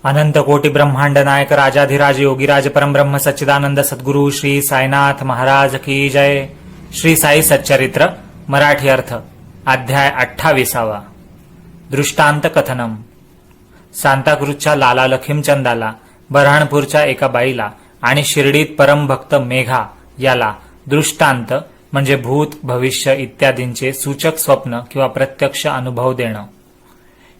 अनंत कोटी ब्रह्मांड नायक राजाधिराज योगीराज परमब्रह्म सच्चिदानंद सद्गुरु श्री साईनाथ महाराज की जय। श्री साई सच्चरित्र मराठी अर्थ अध्याय 28। दृष्टांत कथनम। सांताक्रूजच्या लाला लखीमचंदाला, बऱ्हाणपूरच्या एका बाईला आणि शिर्डीत परमभक्त मेघा याला दृष्टांत म्हणजे भूत भविष्य इत्यादींचे सूचक स्वप्न किंवा प्रत्यक्ष अनुभव देणं।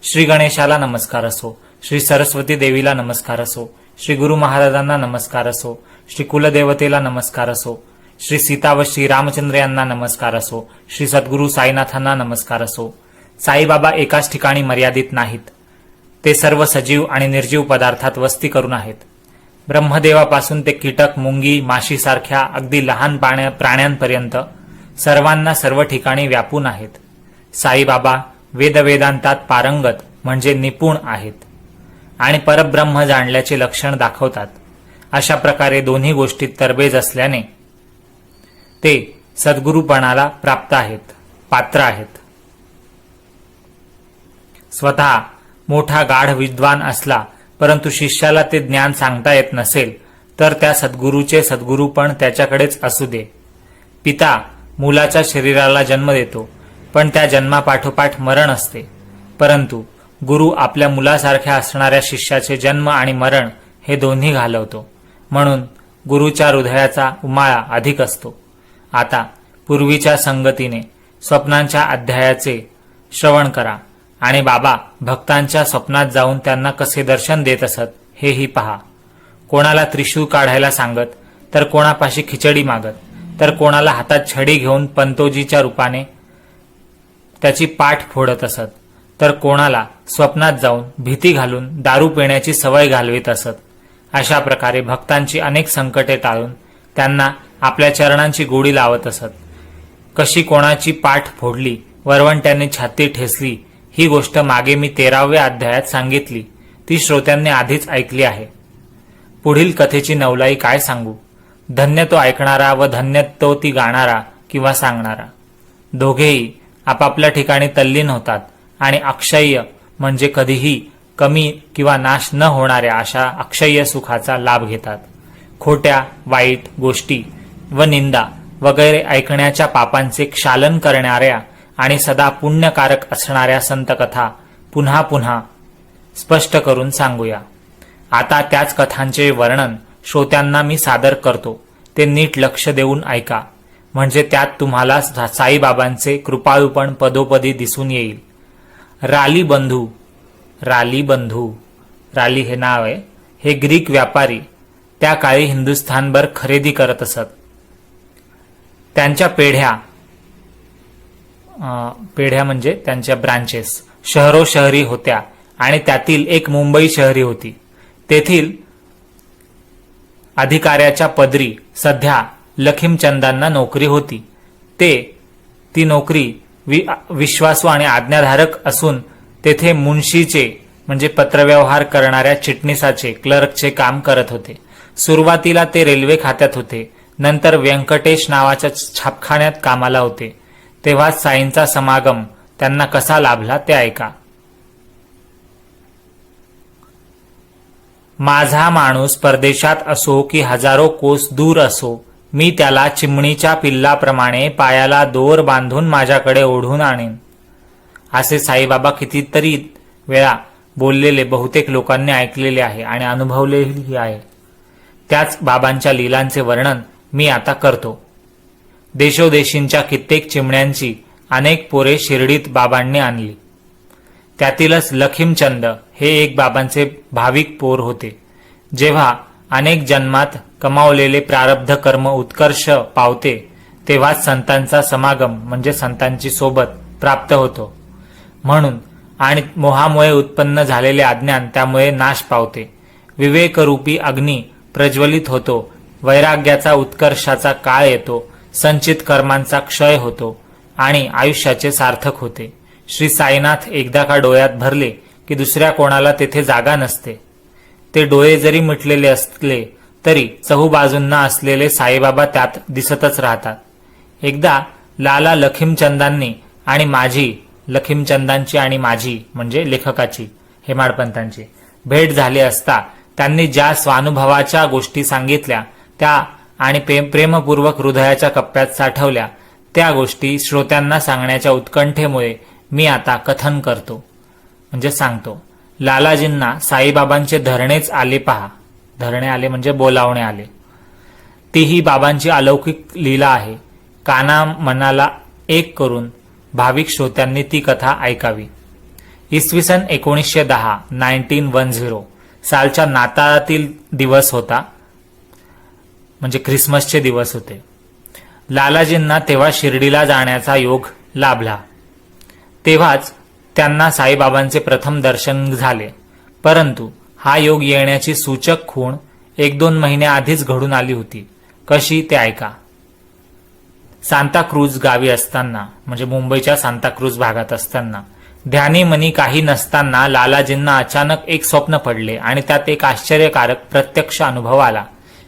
श्री गणेशाला नमस्कार असो, श्री सरस्वती देवीला नमस्कार असो, श्री गुरु महाराजांना नमस्कार असो, श्री कुलदेवतेला नमस्कार असो, श्री सीता व श्री रामचंद्र यांना नमस्कार असो, श्री सद्गुरु साईनाथांना नमस्कार असो। साईबाबा एकाच ठिकाणी मर्यादित नाहीत, ते सर्व सजीव आणि निर्जीव पदार्थात वस्ती करून आहेत। ब्रह्मदेवापासून ते कीटक मुंगी माशीसारख्या अगदी लहान प्राण्यांपर्यंत सर्वांना सर्व ठिकाणी व्यापून आहेत। साईबाबा वेदवेदांतात पारंगत म्हणजे निपुण आहेत आणि परब्रह्म जाणल्याचे लक्षण दाखवतात। अशा प्रकारे दोन्ही गोष्टीत तरबेज असल्याने ते सद्गुरुपणाला प्राप्त आहेत, पात्र आहेत। स्वतः मोठा गाढ विद्वान असला परंतु शिष्याला ते ज्ञान सांगता येत नसेल तर त्या सद्गुरूचे सद्गुरूपण त्याच्याकडेच असू दे। पिता मुलाच्या शरीराला जन्म देतो, पण त्या जन्मापाठोपाठ मरण असते, परंतु गुरु आपल्या मुलासारख्या असणाऱ्या शिष्याचे जन्म आणि मरण हे दोन्ही घालवतो, म्हणून गुरुच्या हृदयाचा उमाळा अधिक असतो। आता पूर्वीच्या संगतीने स्वप्नांच्या अध्यायाचे श्रवण करा आणि बाबा भक्तांच्या स्वप्नात जाऊन त्यांना कसे दर्शन देत असत हेही पहा। कोणाला त्रिशूळ काढायला सांगत, तर कोणापाशी खिचडी मागत, तर कोणाला हातात छडी घेऊन पंतोजीच्या रूपाने त्याची पाठ फोडत असत, तर कोणाला स्वप्नात जाऊन भीती घालून दारू पिण्याची सवय घालवीत असत। अशा प्रकारे भक्तांची अनेक संकटे टाळून त्यांना आपल्या चरणांची गोडी लावत असत। कशी कोणाची पाठ फोडली, वरवंट्याने छाती ठेचली ही गोष्ट मागे मी 13व्या अध्यायात सांगितली, ती श्रोत्यांनी आधीच ऐकली आहे। पुढील कथेची नवलाई काय सांगू। धन्य तो ऐकणारा व धन्य तो ती गाणारा किंवा सांगणारा। दोघेही आपापल्या ठिकाणी तल्लीन होतात आणि अक्षय्य म्हणजे कधीही कमी किंवा नाश न होणाऱ्या अशा अक्षय्य सुखाचा लाभ घेतात। खोट्या वाईट गोष्टी व निंदा वगैरे ऐकण्याच्या पापांचे क्षालन करणाऱ्या आणि सदा पुण्यकारक असणाऱ्या संतकथा पुन्हा पुन्हा स्पष्ट करून सांगूया। आता त्याच कथांचे वर्णन श्रोत्यांना मी सादर करतो, ते नीट लक्ष देऊन ऐका, म्हणजे त्यात तुम्हाला साईबाबांचे कृपाळूपण पदोपदी दिसून येईल। राली बंधू राली हे नाव आहे, हे ग्रीक व्यापारी त्या काळी हिंदुस्थानभर खरेदी करत असत। त्यांच्या पेढ्या म्हणजे त्यांच्या ब्रांचेस शहरोशहरी होत्या आणि त्यातील एक मुंबई शहरी होती। तेथील अधिकाऱ्याच्या पदरी सध्या लखीमचंदांना नोकरी होती। ती नोकरी विश्वासू आणि आज्ञाधारक असून तेथे मुन्शीचे म्हणजे पत्रव्यवहार करणाऱ्या चिटणीसाचे क्लर्कचे काम करत होते। सुरुवातीला ते रेल्वे खात्यात होते, नंतर व्यंकटेश नावाच्या छापखान्यात कामाला होते। तेव्हा साईंचा समागम त्यांना कसा लाभला ते ऐका। माझा माणूस परदेशात असो की हजारो कोस दूर असो, मी त्याला चिमणीच्या पिल्लाप्रमाणे पायाला दोर बांधून माझ्याकडे ओढून आणीन, असे साईबाबा कितीतरी वेळा बोललेले बहुतेक लोकांनी ऐकलेले आहे आणि अनुभवलेही आहे। त्याच बाबांच्या लीलांचे वर्णन मी आता करतो। देशोदेशींच्या कित्येक चिमण्यांची अनेक पोरे शिर्डीत बाबांनी आणली। त्यातीलच लखीमचंद हे एक बाबांचे भाविक पोर होते। जेव्हा अनेक जन्मात कमावलेले प्रारब्ध कर्म उत्कर्ष पावते, तेव्हाच संतांचा समागम म्हणजे संतांची सोबत प्राप्त होतो। म्हणून आणि मोहामुळे उत्पन्न झालेले अज्ञान त्यामुळे नाश पावते। विवेकरूपी अग्नी प्रज्वलित होतो, वैराग्याचा उत्कर्षाचा काळ येतो, संचित कर्मांचा क्षय होतो आणि आयुष्याचे सार्थक होते। श्री साईनाथ एकदा का डोळ्यात भरले की दुसऱ्या कोणाला तेथे जागा नसते। ते डोळे जरी मिटलेले असले तरी चहूबाजूंना असलेले साईबाबा त्यात दिसतच राहतात। एकदा लाला लखीमचंदांनी आणि माझी, लखीमचंदांची आणि माझी म्हणजे लेखकाची हेमाडपंतांची भेट झाली असता त्यांनी ज्या स्वानुभवाच्या गोष्टी सांगितल्या त्या आणि प्रेमपूर्वक हृदयाच्या कप्प्यात साठवल्या त्या गोष्टी श्रोत्यांना सांगण्याच्या उत्कंठेमुळे मी आता कथन करतो म्हणजे सांगतो. लालाजींना साईबाबांचे धरणेच आले पहा. धरणे आले म्हणजे बोलावणे आले. तीही बाबांची अलौकिक लीला आहे. काना मनाला एक करून भाविक श्रोत्यांनी ती कथा ऐकावी. इसवी सन 1910 सालच्या नाताळातील दिवस होता म्हणजे ख्रिसमसचे दिवस होते. लालाजींना तेव्हा शिर्डीला जाण्याचा योग लाभला. तेव्हाच त्यांना साईबाबांचे प्रथम दर्शन झाले. परंतु हा योग येण्याची सूचक खूण 1-2 महिन्याआधीच घडून आली होती. कशी ते ऐका. सांताक्रूज गावी असताना म्हणजे मुंबईच्या सांताक्रूज भागात असताना ध्यानी मनी काही नसताना लालाजींना अचानक एक स्वप्न पडले आणि त्यात एक आश्चर्यकारक प्रत्यक्ष अनुभव आला.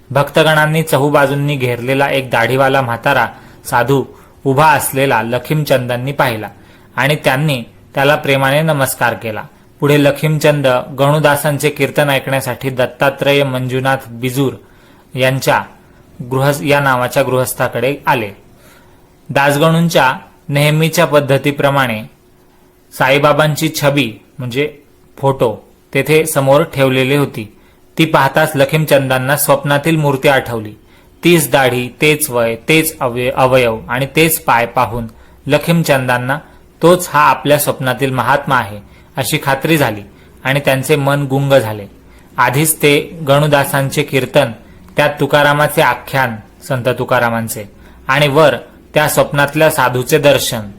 भक्तगणांनी चहूबाजूंनी घेरलेला एक दाढीवाला म्हातारा साधू उभा असलेला लखीमचंदांनी पाहिला आणि त्यांनी त्याला प्रेमाने नमस्कार केला. पुढे लखीमचंद गणुदासांचे कीर्तन ऐकण्यासाठी दत्तात्रय मंजुनाथ बिजूर यांच्या या नावाच्या गृहस्थाकडे आले. दासगणूंच्या नेहमीच्या पद्धतीप्रमाणे साईबाबांची छबी म्हणजे फोटो तेथे समोर ठेवलेली होती. ती पाहताच लखीमचंदांना स्वप्नातील मूर्ती आठवली. तीच दाढी, तेच वय, तेच अवयव आणि तेच पाय पाहून लखीमचंदांना तोच हा आपल्या स्वप्नातील महात्मा आहे अशी खात्री झाली आणि त्यांचे मन गुंग झाले. आधीच ते गणुदासांचे कीर्तन, त्यात तुकारामाचे आख्यान संत तुकारामांचे आणि वर त्या स्वप्नातल्या साधूचे दर्शन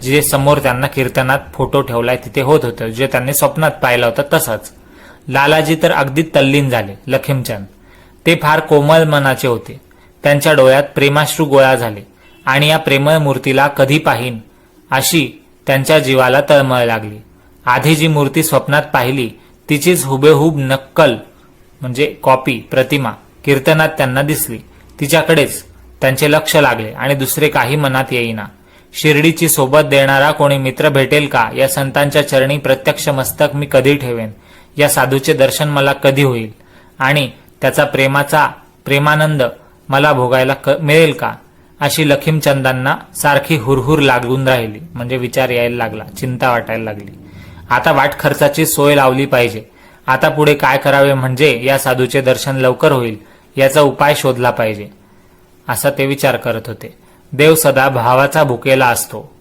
जे समोर त्यांना कीर्तनात फोटो ठेवलाय तिथे होत होतं, जे त्यांनी स्वप्नात पाहिलं होतं तसंच. लालाजी तर अगदी तल्लीन झाले. लखीमचंद ते फार कोमल मनाचे होते. त्यांच्या डोळ्यात प्रेमाश्रू गोळा झाले आणि या प्रेमळ मूर्तीला कधी पाहीन अशी त्यांच्या जीवाला तळमळ लागली. आधी जी मूर्ती स्वप्नात पाहिली तिचीच हुबेहूब नक्कल म्हणजे कॉपी प्रतिमा कीर्तनात त्यांना दिसली. तिच्याकडेच त्यांचे लक्ष लागले आणि दुसरे काही मनात येईना. शिर्डीची सोबत देणारा कोणी मित्र भेटेल का? या संतांच्या चरणी प्रत्यक्ष मस्तक मी कधी ठेवेन? या साधूचे दर्शन मला कधी होईल आणि त्याचा प्रेमानंद मला भोगायला मिळेल का? अशी लखीमचंदांना सारखी हुरहुर लागून राहिली म्हणजे विचार यायला लागला, चिंता वाटायला लागली. आता वाट खर्चाची सोय लावली पाहिजे. आता पुढे काय करावे म्हणजे या साधूचे दर्शन लवकर होईल याचा उपाय शोधला पाहिजे असा ते विचार करत होते. देव सदा भावाचा भुकेला असतो.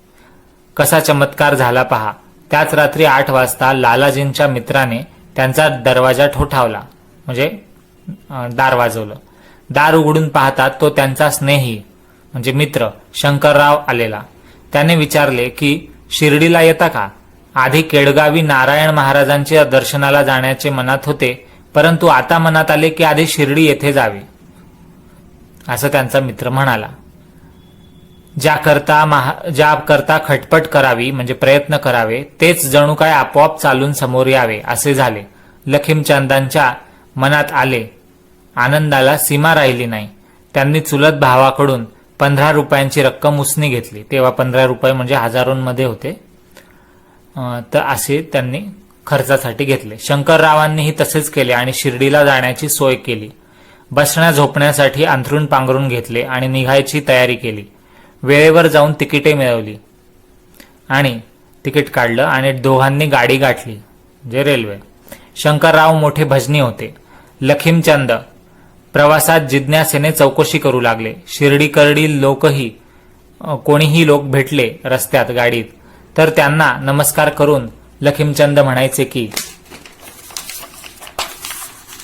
कसा चमत्कार झाला पहा. त्याच रात्री 8 वाजता लालाजींच्या मित्राने त्यांचा दरवाजा ठोठावला म्हणजे दार वाजवलं. दार उघडून पाहतात तो त्यांचा स्नेही म्हणजे मित्र शंकरराव आलेला. त्याने विचारले की शिर्डीला येता का? आधी केडगावी नारायण महाराजांच्या दर्शनाला जाण्याचे मनात होते, परंतु आता मनात आले की आधी शिर्डी येथे जावे असं त्यांचा मित्र म्हणाला. ज्याकरता खटपट करावी म्हणजे प्रयत्न करावे तेच जणू काय आपोआप चालून समोर यावे असे झाले. लखीमचंदांच्या मनात आले. आनंदाला सीमा राहिली नाही. त्यांनी चुलत भावाकडून 15 रुपयांची रक्कम उसने घेतली. तेव्हा 15 रुपये म्हणजे हजारोंमध्ये होते. तर असे त्यांनी खर्चासाठी घेतले. शंकररावांनीही तसेच केले आणि शिर्डीला जाण्याची सोय केली. बसण्या झोपण्यासाठी अंथरूण पांघरून घेतले आणि निघायची तयारी केली. वेळेवर जाऊन तिकिटे मिळवली आणि तिकीट काढलं आणि दोघांनी गाडी गाठली म्हणजे रेल्वे. शंकरराव मोठे भजनी होते. लखीमचंद प्रवासात जिज्ञासेने चौकशी करू लागले. शिर्डीकडील लोकही कोणीही लोक भेटले रस्त्यात गाडीत तर त्यांना नमस्कार करून लखीमचंद म्हणायचे की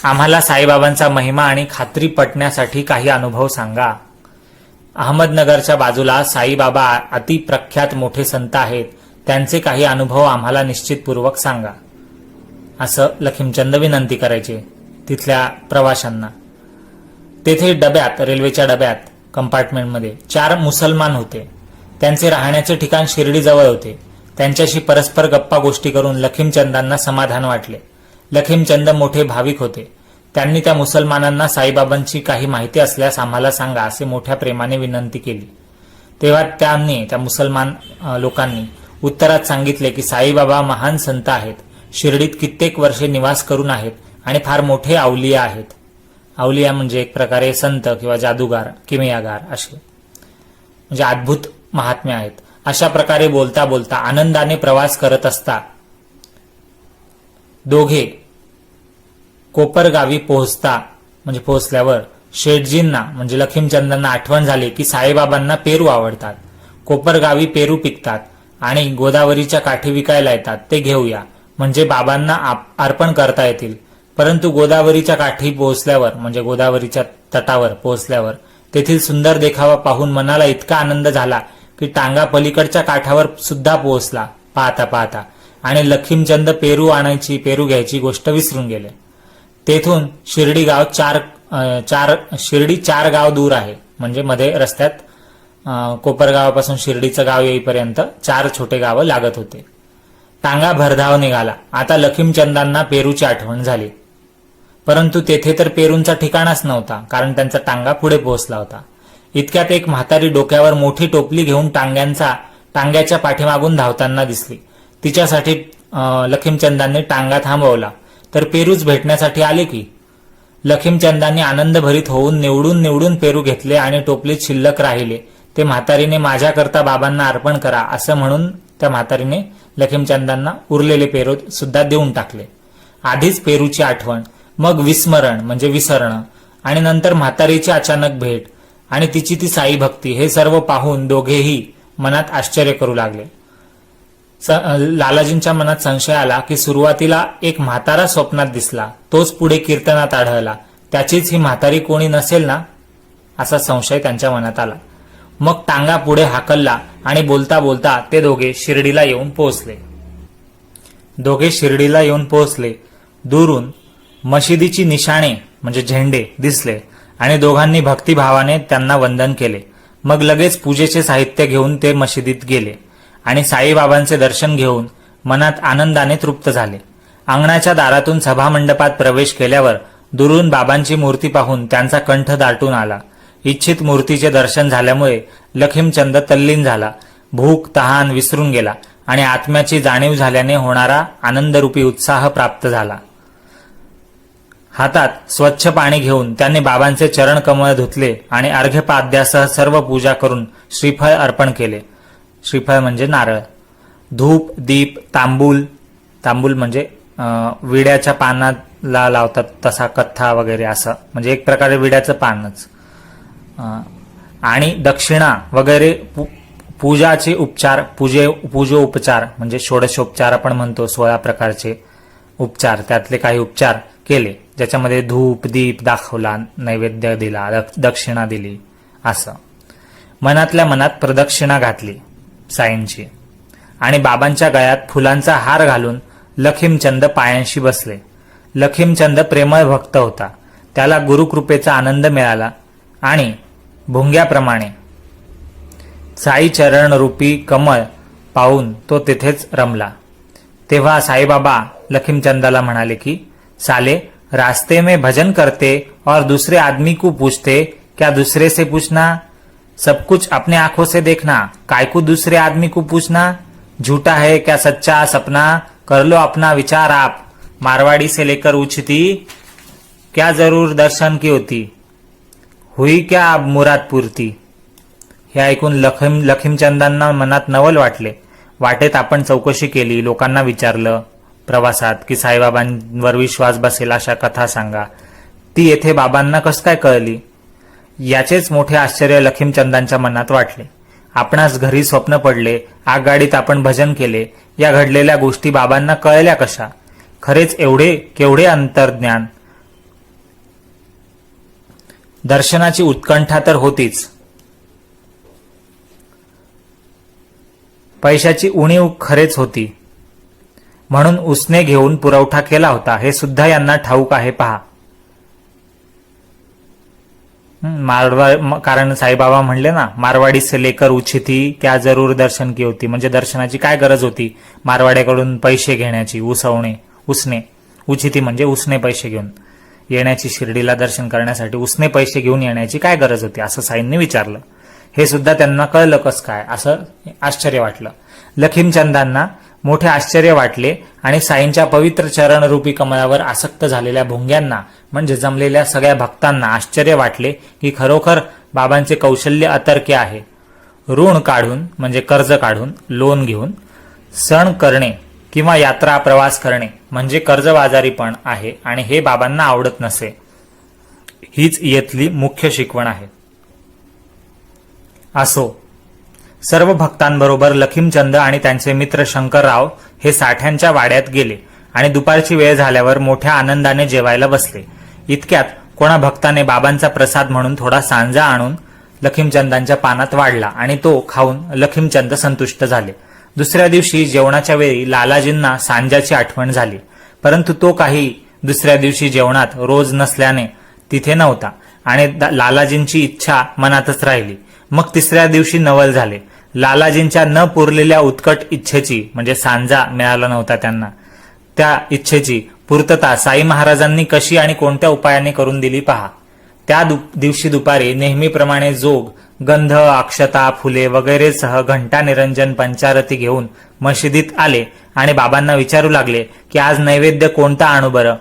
आम्हाला साईबाबांचा महिमा आणि खात्री पटण्यासाठी काही अनुभव सांगा. अहमदनगरच्या बाजूला साईबाबा अति प्रख्यात मोठे संत आहेत, त्यांचे काही अनुभव आम्हाला निश्चितपूर्वक सांगा असं लखीमचंद विनंती करायचे तिथल्या प्रवाशांना. तेथे डब्यात रेल्वेच्या डब्यात कंपार्टमेंटमध्ये 4 मुसलमान होते. त्यांचे राहण्याचे ठिकाण शिर्डीजवळ होते. त्यांच्याशी परस्पर गप्पा गोष्टी करून लखीमचंदांना समाधान वाटले. लखीमचंद मोठे भाविक होते. त्यांनी त्या मुसलमानांना साईबाबांची काही माहिती असल्यास आम्हाला सांगा असे मोठ्या प्रेमाने विनंती केली. तेव्हा त्या मुसलमान लोकांनी उत्तरात सांगितले की साईबाबा महान संत आहेत. शिर्डीत कित्येक वर्षे निवास करून आहेत आणि फार मोठे अवलिया आहेत. अवलिया म्हणजे एक प्रकारे संत किंवा जादूगार, किमयागार असे, म्हणजे अद्भुत महात्म्य आहेत. अशा प्रकारे बोलता बोलता आनंदाने प्रवास करत असता दोघे कोपरगावी पोहोचल्यावर शेठजींना म्हणजे लखीमचंदांना आठवण झाली की साईबाबांना पेरू आवडतात. कोपरगावी पेरू पिकतात आणि गोदावरीच्या काठी विकायला येतात, ते घेऊया म्हणजे बाबांना अर्पण करता येतील. परंतु गोदावरीच्या काठी पोहोचल्यावर म्हणजे गोदावरीच्या तटावर पोहोचल्यावर तेथील सुंदर देखावा पाहून मनाला इतका आनंद झाला की टांगा पलीकडच्या काठावर सुद्धा पोहोचला पाहता पाहता आणि लखीमचंद पेरू घ्यायची गोष्ट विसरून गेले. तेथून शिर्डी 4 गाव दूर आहे, म्हणजे मध्ये रस्त्यात कोपरगावापासून शिर्डीचं गाव येईपर्यंत 4 छोटे गावं लागत होते. टांगा भरधाव निघाला. आता लखीमचंदांना पेरूची आठवण झाली, परंतु तेथे तर पेरूंचा ठिकाणाच नव्हता, कारण त्यांचा टांगा पुढे पोहोचला होता. इतक्यात एक म्हातारी डोक्यावर मोठी टोपली घेऊन टांग्याच्या पाठीमागून धावताना दिसली. तिच्यासाठी लखीमचंदांनी टांगा थांबवला, तर पेरूच भेटण्यासाठी आले की. लखीमचंदांनी आनंदभरीत होऊन निवडून पेरू घेतले आणि टोपलीत शिल्लक राहिले ते म्हातारीने माझ्याकरता बाबांना अर्पण करा असं म्हणून त्या म्हातारीने लखीमचंदांना उरलेले पेरू सुद्धा देऊन टाकले. आधीच पेरूची आठवण, मग विस्मरण म्हणजे विसरणं, आणि नंतर म्हातारीची अचानक भेट आणि तिची ती साई भक्ती, हे सर्व पाहून दोघेही मनात आश्चर्य करू लागले. लालाजींच्या मनात संशय आला की सुरुवातीला एक म्हातारा स्वप्नात दिसला, तोच पुढे कीर्तनात आढळला, त्याचीच ही म्हातारी कोणी नसेल ना, असा संशय त्यांच्या मनात आला. मग टांगा पुढे हाकलला आणि बोलता बोलता ते दोघे शिर्डीला येऊन पोहोचले. दूरून मशिदीची निशाणे म्हणजे झेंडे दिसले आणि दोघांनी भक्तिभावाने त्यांना वंदन केले. मग लगेच पूजेचे साहित्य घेऊन ते मशिदीत गेले आणि साईबाबांचे दर्शन घेऊन मनात आनंदाने तृप्त झाले. अंगणाच्या दारातून सभामंडपात प्रवेश केल्यावर दुरून बाबांची मूर्ती पाहून त्यांचा कंठ दाटून आला. इच्छित मूर्तीचे दर्शन झाल्यामुळे लखीमचंद तल्लीन झाला. भूक तहान विसरून गेला आणि आत्म्याची जाणीव झाल्याने होणारा आनंदरूपी उत्साह प्राप्त झाला. हातात स्वच्छ पाणी घेऊन त्यांनी बाबांचे चरण कमळ धुतले आणि अर्घ्यपाद्यासह सर्व पूजा करून श्रीफळ अर्पण केले. श्रीफळ म्हणजे नारळ, धूप, दीप, तांबूल म्हणजे विड्याच्या पानाला लावतात तसा कथ्था वगैरे, असं म्हणजे एक प्रकारे विड्याचं पानच, आणि दक्षिणा वगैरे पूजाचे उपचार, पूजोपचार म्हणजे षोडशोपचार आपण म्हणतो, 16 प्रकारचे उपचार, त्यातले काही उपचार केले, ज्याच्यामध्ये धूप दीप दाखवला, नैवेद्य दिला, दक्षिणा दिली. असं मनातल्या मनात प्रदक्षिणा घातली साईंची आणि बाबांच्या गळ्यात फुलांचा हार घालून लखीमचंद पायांशी बसले. लखीमचंद प्रेमळ भक्त होता. त्याला गुरुकृपेचा आनंद मिळाला आणि भुंग्याप्रमाणे साई चरण रूपी कमळ पाहून तो तिथेच रमला. तेव्हा साईबाबा लखीमचंदाला म्हणाले की साले, रास्ते में भजन करते और दूसरे आदमी को पूछते, क्या दूसरे से पूछना? सब कुछ अपने आंखों से देखना, काय को दूसरे आदमी को पूछना? झूठा है क्या सच्चा सपना? कर लो अपना विचार आप, मारवाड़ी से लेकर उछती, क्या जरूर दर्शन की होती, हुई क्या अब मुराद पूर्ती. हे ऐकून लखीमचंदांना मनात नवल वाटले. वाटेत आपण चौकशी केली, लोकांना विचारलं प्रवासात की साईबाबांवर विश्वास बसेल अशा कथा सांगा. ती येथे बाबांना कसं काय कळली, याचेच मोठे आश्चर्य लखीमचंदांच्या मनात वाटले. आपणास घरी स्वप्न पडले, आगगाडीत आपण भजन केले, या घडलेल्या गोष्टी बाबांना कळल्या कशा? खरेच एवढे केवढे अंतर्ज्ञान. दर्शनाची उत्कंठा तर होतीच, पैशाची उणीव खरेच होती, म्हणून उसने घेऊन पुरवठा केला होता, हे सुद्धा यांना ठाऊक आहे पहा. कारण साईबाबा म्हणले ना, मारवाडी से लेकर उछिती क्या जरूर दर्शन की होती, म्हणजे दर्शनाची काय गरज होती मारवाड्याकडून पैसे घेण्याची, उसने उछिती म्हणजे उसने पैसे घेऊन येण्याची, शिर्डीला दर्शन करण्यासाठी उसने पैसे घेऊन येण्याची काय गरज होती असं साईंनी विचारलं. हे सुद्धा त्यांना कळलं कस काय, असं आश्चर्य वाटलं. लखीमचंदांना मोठे आश्चर्य वाटले आणि साईंच्या पवित्र चरणरूपी कमळावर आसक्त झालेल्या भोंग्यांना म्हणजे जमलेल्या सगळ्या भक्तांना आश्चर्य वाटले की खरोखर बाबांचे कौशल्य अतर्क्य आहे. ऋण काढून म्हणजे कर्ज काढून, लोन घेऊन सण करणे किंवा यात्रा प्रवास करणे म्हणजे कर्जबाजारीपण आहे आणि हे बाबांना आवडत नसे. हीच येथली मुख्य शिकवण आहे. असो, सर्व भक्तांबरोबर लखीमचंद आणि त्यांचे मित्र शंकरराव हे साठ्यांच्या वाड्यात गेले आणि दुपारची वेळ झाल्यावर मोठ्या आनंदाने जेवायला बसले. इतक्यात कोणा भक्ताने बाबांचा प्रसाद म्हणून थोडा सांजा आणून लखीमचंदांच्या पानात वाढला आणि तो खाऊन लखीमचंद संतुष्ट झाले. दुसऱ्या दिवशी जेवणाच्या वेळी लालाजींना सांजाची आठवण झाली, परंतु तो काही दुसऱ्या दिवशी जेवणात रोज नसल्याने तिथे नव्हता आणि लालाजींची इच्छा मनातच राहिली. मग तिसऱ्या दिवशी नवल झाले. लालाजींच्या न पुरलेल्या उत्कट इच्छेची म्हणजे सांजा मिळाला नव्हता त्यांना, त्या इच्छेची पूर्तता साई महाराजांनी कशी आणि कोणत्या उपायाने करून दिली पहा. त्या दिवशी दुपारी नेहमीप्रमाणे जोग गंध, अक्षता, फुले वगैरेसह घंटा निरंजन पंचारती घेऊन मशिदीत आले आणि बाबांना विचारू लागले की आज नैवेद्य कोणता आणू बरं.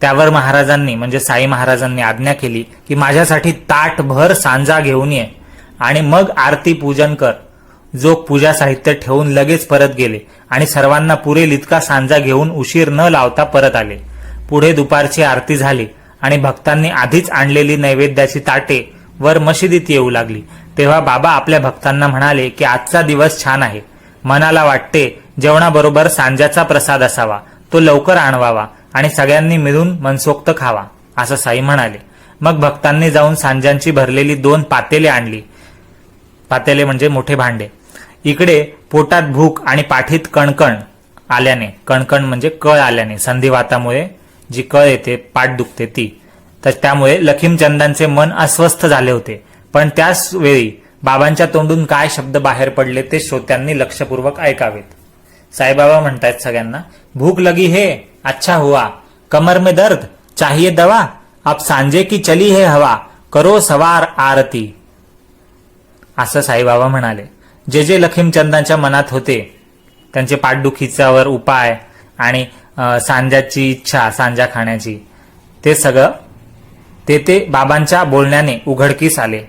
त्यावर महाराजांनी म्हणजे साई महाराजांनी आज्ञा केली की माझ्यासाठी ताटभर सांजा घेऊन ये आणि मग आरती पूजन कर. जोग पूजा साहित्य ठेवून लगेच परत गेले आणि सर्वांना पुरेल इतका सांजा घेऊन उशीर न लावता परत आले. पुढे दुपारची आरती झाली आणि भक्तांनी आधीच आणलेली नैवेद्याची ताटे वर मशिदीत येऊ लागली. तेव्हा बाबा आपल्या भक्तांना म्हणाले की आजचा दिवस छान आहे. मनाला वाटते जेवणाबरोबर सांज्याचा प्रसाद असावा, तो लवकर आणवावा आणि सगळ्यांनी मिळून मनसोक्त खावा, असं साई म्हणाले. मग भक्तांनी जाऊन सांज्यांची भरलेली 2 पातेले आणली. पातेले म्हणजे मोठे भांडे. इकडे पोटात भूक आणि पाठीत कणकण आल्याने, कणकण म्हणजे कळ आल्याने, संधिवातामुळे जी कळ येते, पाठ दुखते ती, तर त्यामुळे लखीमचंदांचे मन अस्वस्थ झाले होते. पण त्याच वेळी बाबांच्या तोंडून काय शब्द बाहेर पडले ते श्रोत्यांनी लक्षपूर्वक ऐकावेत. साईबाबा म्हणतायत सगळ्यांना, भूक लगी है, अच्छा हुआ, कमर में दर्द, चाहिए दवा, अब सांजे की चली है हवा, करो सवार आरती, असं साईबाबा म्हणाले. जे जे लखीमचंदांच्या मनात होते, त्यांचे पाठदुखीच्यावर उपाय आणि सांज्याची इच्छा, सांजा खाण्याची, ते सगळं ते बाबांच्या बोलण्याने उघडकीस आले.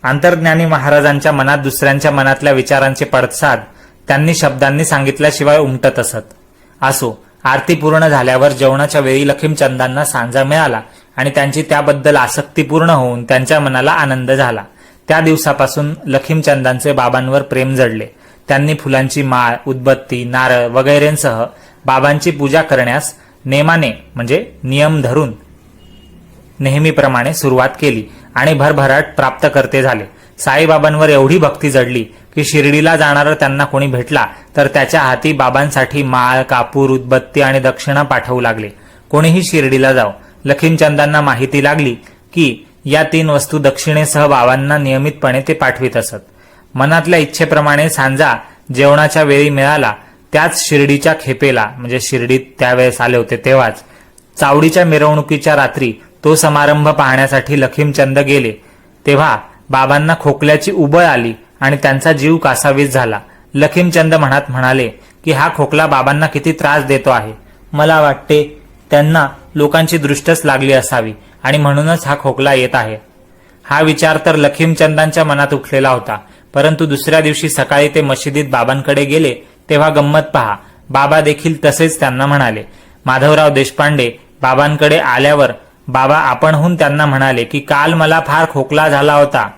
अंतर्ज्ञानी महाराजांच्या मनात दुसऱ्यांच्या मनातल्या विचारांचे पडसाद त्यांनी शब्दांनी सांगितल्याशिवाय उमटत असत. असो, आरती पूर्ण झाल्यावर जेवणाच्या वेळी लखीमचंदांना सांजा मिळाला आणि त्यांची त्याबद्दल आसक्ती पूर्ण होऊन त्यांच्या मनाला आनंद झाला. त्या दिवसापासून लखीमचंदांचे बाबांवर प्रेम जडले. त्यांनी फुलांची माळ, उदबत्ती, नारळ वगैरेंसह बाबांची पूजा करण्यास नेमाने म्हणजे नियम धरून नेहमीप्रमाणे सुरुवात केली आणि भरभराट प्राप्त करते झाले. साईबाबांवर एवढी भक्ती जडली की शिर्डीला जाणारा त्यांना कोणी भेटला तर त्याच्या हाती बाबांसाठी माळ, कापूर, उदबत्ती आणि दक्षिणा पाठवू लागले. कोणीही शिर्डीला जाव, लखीमचंदांना माहिती लागली की या 3 वस्तू दक्षिणेसह बाबांना नियमितपणे ते पाठवित असत. मनातल्या इच्छेप्रमाणे सांजा जेवणाच्या वेळी मिळाला. त्याच शिर्डीच्या खेपेला म्हणजे शिर्डीत त्यावेळेस आले होते तेव्हाच चावडीच्या मिरवणुकीच्या रात्री तो समारंभ पाहण्यासाठी लखीमचंद गेले. तेव्हा बाबांना खोकल्याची उबळ आली आणि त्यांचा जीव कासावीस झाला. लखीमचंद मनात म्हणाले की हा खोकला बाबांना किती त्रास देतो आहे. मला वाटते त्यांना लोकांची दृष्टच लागली असावी आणि म्हणूनच हा खोकला येत आहे. हा विचार तर लखीमचंदांच्या मनात उठलेला होता. परंतु दुसऱ्या दिवशी सकाळी ते मशिदीत बाबांकडे गेले तेव्हा गंमत पहा, बाबा देखील तसेच त्यांना म्हणाले. माधवराव देशपांडे बाबांकडे आल्यावर बाबा आपणहून त्यांना म्हणाले की काल मला फार खोकला झाला होता.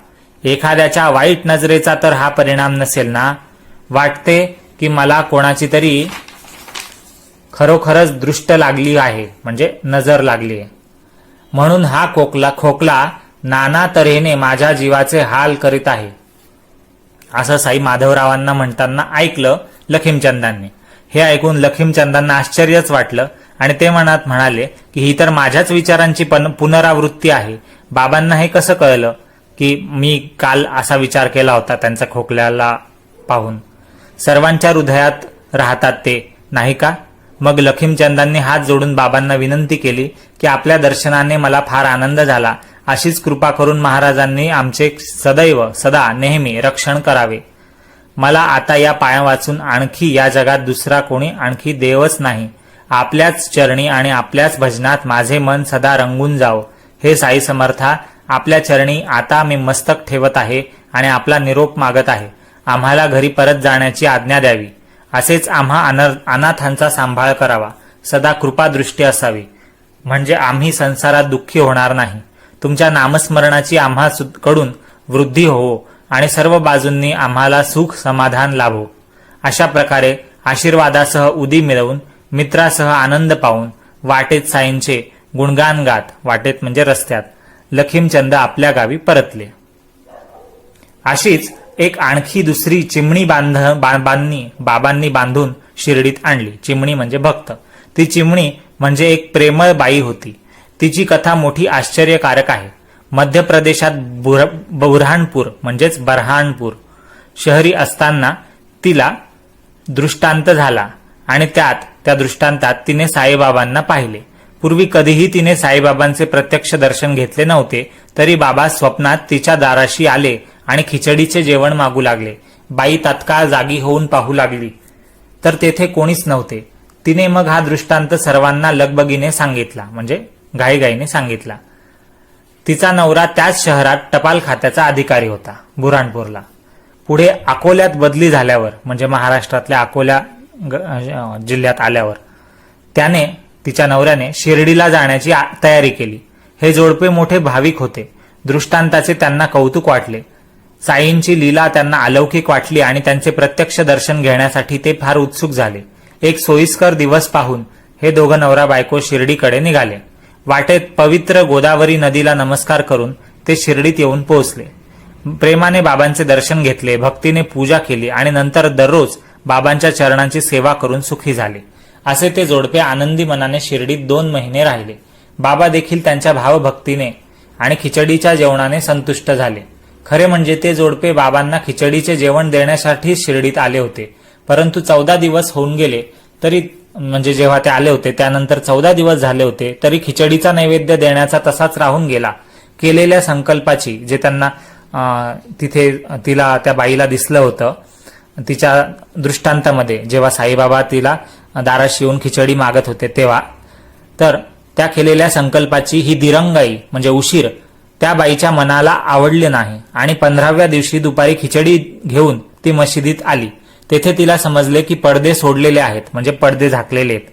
एखाद्याच्या वाईट नजरेचा तर हा परिणाम नसेल ना. वाटते की मला कोणाची तरी खरोखरच दृष्ट लागली आहे म्हणजे नजर लागली आहे, म्हणून हा खोकला नाना तऱ्हेने माझ्या जीवाचे हाल करीत आहे, असं साई माधवरावांना म्हणताना ऐकलं लखीमचंदांनी. हे ऐकून लखीमचंदांना आश्चर्यच वाटलं आणि ते मनात म्हणाले की ही तर माझ्याच विचारांची पुनरावृत्ती आहे. बाबांना हे कसं कळलं की मी काल असा विचार केला होता त्यांचा खोकल्याला पाहून. सर्वांच्या हृदयात राहतात ते, नाही का? मग लखीमचंदांनी हात जोडून बाबांना विनंती केली की आपल्या दर्शनाने मला फार आनंद झाला. अशीच कृपा करून महाराजांनी आमचे सदैव सदा नेहमी रक्षण करावे. मला आता या पाया वाचून आणखी या जगात दुसरा कोणी आणखी देवच नाही. आपल्याच चरणी आणि आपल्याच भजनात माझे मन सदा रंगून जावं. हे साई समर्था, आपल्या चरणी आता मी मस्तक ठेवत आहे आणि आपला निरोप मागत आहे. आम्हाला घरी परत जाण्याची आज्ञा द्यावी. असेच आम्हा अनाथांचा सांभाळ करावा. सदा कृपादृष्टी असावी, म्हणजे आम्ही संसारात दुःखी होणार नाही. तुमच्या नामस्मरणाची आम्हा कडून वृद्धी होवो आणि सर्व बाजूंनी आम्हाला सुख समाधान लाभो. अशा प्रकारे आशीर्वादासह उदी मिळवून मित्रासह आनंद पाहून वाटेत साईंचे गुणगान गात, वाटेत म्हणजे रस्त्यात, लखीमचंद आपल्या गावी परतले. अशीच एक आणखी दुसरी चिमणी बाबांनी बांधून शिर्डीत आणली. चिमणी म्हणजे भक्त. ती चिमणी म्हणजे एक प्रेमळ बाई होती. तिची कथा मोठी आश्चर्यकारक आहे. मध्य प्रदेशात बुऱ्हाणपूर म्हणजेच बऱ्हाणपूर शहरी असताना तिला दृष्टांत झाला आणि त्या दृष्टांतात तिने साईबाबांना पाहिले. पूर्वी कधीही तिने साईबाबांचे प्रत्यक्ष दर्शन घेतले नव्हते, तरी बाबा स्वप्नात तिच्या दाराशी आले आणि खिचडीचे जेवण मागू लागले. बाई तत्काळ जागी होऊन पाहू लागली तर तेथे कोणीच नव्हते. तिने मग हा दृष्टांत सर्वांना लगबगीने सांगितला, म्हणजे घाईघाईने सांगितला. तिचा नवरा त्याच शहरात टपाल खात्याचा अधिकारी होता, बुऱ्हाणपूरला. पुढे अकोल्यात बदली झाल्यावर, म्हणजे महाराष्ट्रातल्या अकोल्या जिल्ह्यात आल्यावर तिच्या नवऱ्याने शिर्डीला जाण्याची तयारी केली. हे जोडपे मोठे भाविक होते. दृष्टांताचे त्यांना कौतुक वाटले. साईंची लीला त्यांना अलौकिक वाटली आणि त्यांचे प्रत्यक्ष दर्शन घेण्यासाठी ते फार उत्सुक झाले. एक सोयीस्कर दिवस पाहून हे दोघं नवरा बायको शिर्डीकडे निघाले. वाटेत पवित्र गोदावरी नदीला नमस्कार करून ते शिर्डीत येऊन पोहोचले. प्रेमाने बाबांचे दर्शन घेतले, भक्तीने पूजा केली आणि नंतर दररोज बाबांच्या चरणांची सेवा करून सुखी झाले. असे ते जोडपे आनंदी मनाने शिर्डीत 2 महिने राहिले. बाबा देखील त्यांच्या भावभक्तीने आणि खिचडीच्या जेवणाने संतुष्ट झाले. खरे म्हणजे ते जोडपे बाबांना खिचडीचे जेवण देण्यासाठी शिर्डीत आले होते. परंतु 14 दिवस होऊन गेले तरी, म्हणजे जेव्हा ते आले होते त्यानंतर 14 दिवस झाले होते तरी खिचडीचा नैवेद्य देण्याचा तसाच राहून गेला. केलेल्या संकल्पाची, जे त्यांना तिला त्या बाईला दिसलं होतं तिच्या दृष्टांतामध्ये, जेव्हा साईबाबा तिला दाराशी येऊन खिचडी मागत होते तेव्हा, तर त्या केलेल्या संकल्पाची ही दिरंगाई म्हणजे उशीर त्या बाईच्या मनाला आवडले नाही आणि 15व्या दिवशी दुपारी खिचडी घेऊन ती मशिदीत आली. तेथे तिला समजले की पडदे सोडलेले आहेत, म्हणजे पडदे झाकलेले आहेत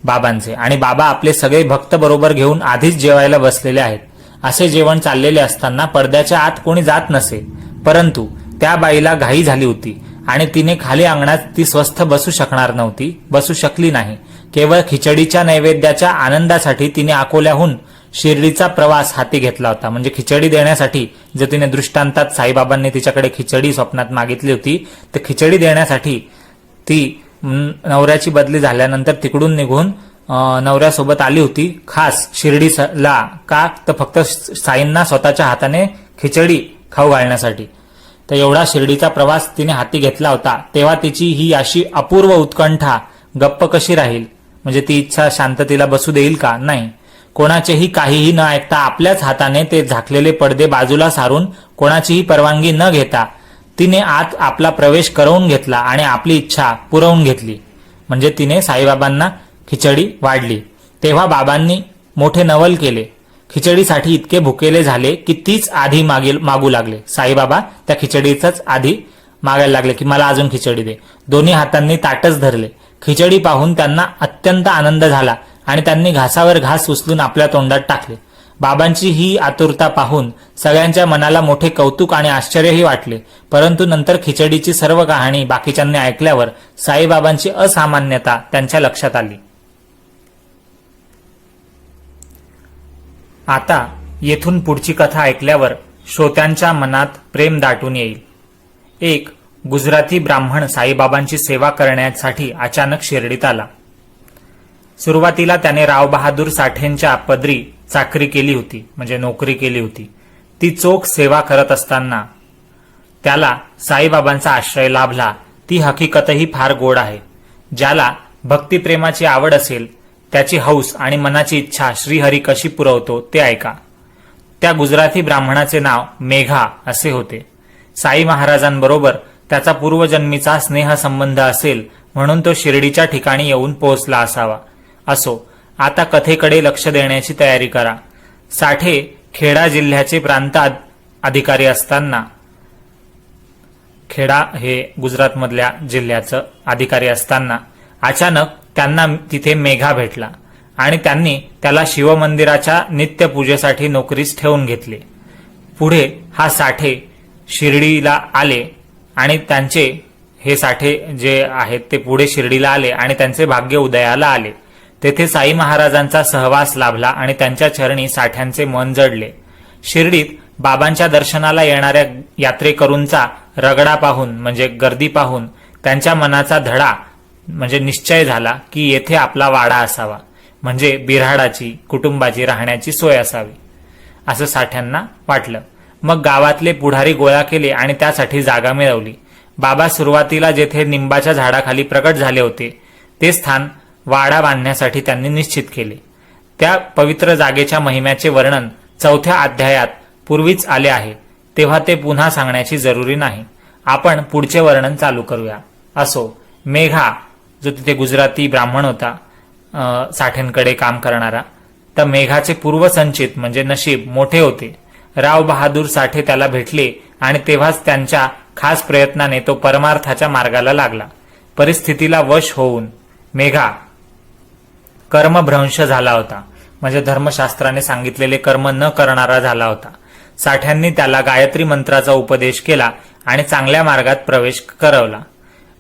बाबांचे, आणि बाबा आपले सगळे भक्त बरोबर घेऊन आधीच जेवायला बसलेले आहेत. असे जेवण चाललेले असताना पडद्याच्या आत कोणी जात नसे. परंतु त्या बाईला घाई झाली होती आणि तिने खाली अंगणात ती स्वस्थ बसू शकली नाही. केवळ खिचडीच्या नैवेद्याच्या आनंदासाठी तिने अकोल्याहून शिर्डीचा प्रवास हाती घेतला होता. म्हणजे खिचडी देण्यासाठी, जे तिने दृष्टांतात साईबाबांनी तिच्याकडे खिचडी स्वप्नात मागितली होती, तर खिचडी देण्यासाठी ती नवऱ्याची बदली झाल्यानंतर तिकडून निघून नवऱ्यासोबत आली होती, खास शिर्डीला. का तर फक्त साईंना स्वतःच्या हाताने खिचडी खाऊ घालण्यासाठी. तर एवढा शिर्डीचा प्रवास तिने हाती घेतला होता. तेव्हा तिची ही अशी अपूर्व उत्कंठा गप्प कशी राहील, म्हणजे ती इच्छा शांततेला बसू देईल का? नाही. कोणाचेही काहीही न ऐकता आपल्याच हाताने ते झाकलेले पडदे बाजूला सारून कोणाचीही परवानगी न घेता तिने आत आपला प्रवेश करवून घेतला आणि आपली इच्छा पुरवून घेतली. म्हणजे तिने साईबाबांना खिचडी वाढली. तेव्हा बाबांनी मोठे नवल केले. खिचडीसाठी इतके भुकेले झाले की तीच आधी मागू लागले. साईबाबा त्या खिचडीचाच आधी मागायला लागले की मला अजून खिचडी दे. दोन्ही हातांनी ताटच धरले. खिचडी पाहून त्यांना अत्यंत आनंद झाला आणि त्यांनी घासावर घास उचलून आपल्या तोंडात टाकले. बाबांची ही आतुरता पाहून सगळ्यांच्या मनाला मोठे कौतुक आणि आश्चर्यही वाटले. परंतु नंतर खिचडीची सर्व कहाणी बाकीच्यांनी ऐकल्यावर साईबाबांची असामान्यता त्यांच्या लक्षात आली. आता येथून पुढची कथा ऐकल्यावर श्रोत्यांच्या मनात प्रेम दाटून येईल. एक गुजराती ब्राह्मण साईबाबांची सेवा करण्यासाठी अचानक शिर्डीत आला. सुरुवातीला त्याने रावबहादूर साठेंच्या पदरी चाकरी केली होती, म्हणजे नोकरी केली होती. ती चोख सेवा करत असताना त्याला साईबाबांचा आश्रय लाभला. ती हकीकतही फार गोड आहे. ज्याला भक्तिप्रेमाची आवड असेल त्याची हौस आणि मनाची इच्छा श्रीहरी कशी पुरवतो ते ऐका. त्या गुजराती ब्राह्मणाचे नाव मेघा असे होते. साई महाराजांबरोबर त्याचा पूर्वजन्मीचा स्नेहसंबंध असेल म्हणून तो शिर्डीच्या ठिकाणी येऊन पोहोचला असावा. असो, आता कथेकडे लक्ष देण्याची तयारी करा. साठे खेडा जिल्ह्याचे प्रांत अधिकारी असताना, खेडा हे गुजरातमधल्या जिल्ह्याचं अधिकारी असताना अचानक त्यांना तिथे मेघा भेटला आणि त्यांनी त्याला शिवमंदिराच्या नित्यपूजेसाठी नोकरीस ठेवून घेतले. पुढे हा साठे शिर्डीला आले आणि त्यांचे हे साठे जे आहेत ते पुढे शिर्डीला आले आणि त्यांचे भाग्य उदयाला आले. तेथे साई महाराजांचा सहवास लाभला आणि त्यांच्या चरणी साठ्यांचे मन जडले. शिर्डीत बाबांच्या दर्शनाला येणाऱ्या यात्रेकरूंचा रगडा पाहून म्हणजे गर्दी पाहून त्यांच्या मनाचा धडा म्हणजे निश्चय झाला की येथे आपला वाडा असावा, म्हणजे बिऱ्हाडाची कुटुंबाची राहण्याची सोय असावी असं साठ्यांना वाटलं. मग गावातले पुढारी गोळा केले आणि त्यासाठी जागा मिळवली. बाबा सुरुवातीला जेथे निंबाच्या झाडाखाली प्रकट झाले होते ते स्थान वाडा बांधण्यासाठी त्यांनी निश्चित केले. त्या पवित्र जागेच्या महिम्याचे वर्णन 4थ्या अध्यायात पूर्वीच आले आहे, तेव्हा ते पुन्हा सांगण्याची जरुरी नाही. आपण पुढचे वर्णन चालू करूया. असो, मेघा जो तिथे गुजराती ब्राह्मण होता साठेंकडे काम करणारा, तर मेघाचे पूर्वसंचित म्हणजे नशीब मोठे होते. राव बहादूर साठे त्याला भेटले आणि तेव्हाच त्यांच्या खास प्रयत्नाने तो परमार्थाच्या मार्गाला लागला. परिस्थितीला वश होऊन मेघा कर्मभ्रंश झाला होता, म्हणजे धर्मशास्त्राने सांगितलेले कर्म न करणारा झाला होता. साठ्यांनी त्याला गायत्री मंत्राचा उपदेश केला आणि चांगल्या मार्गात प्रवेश करवला.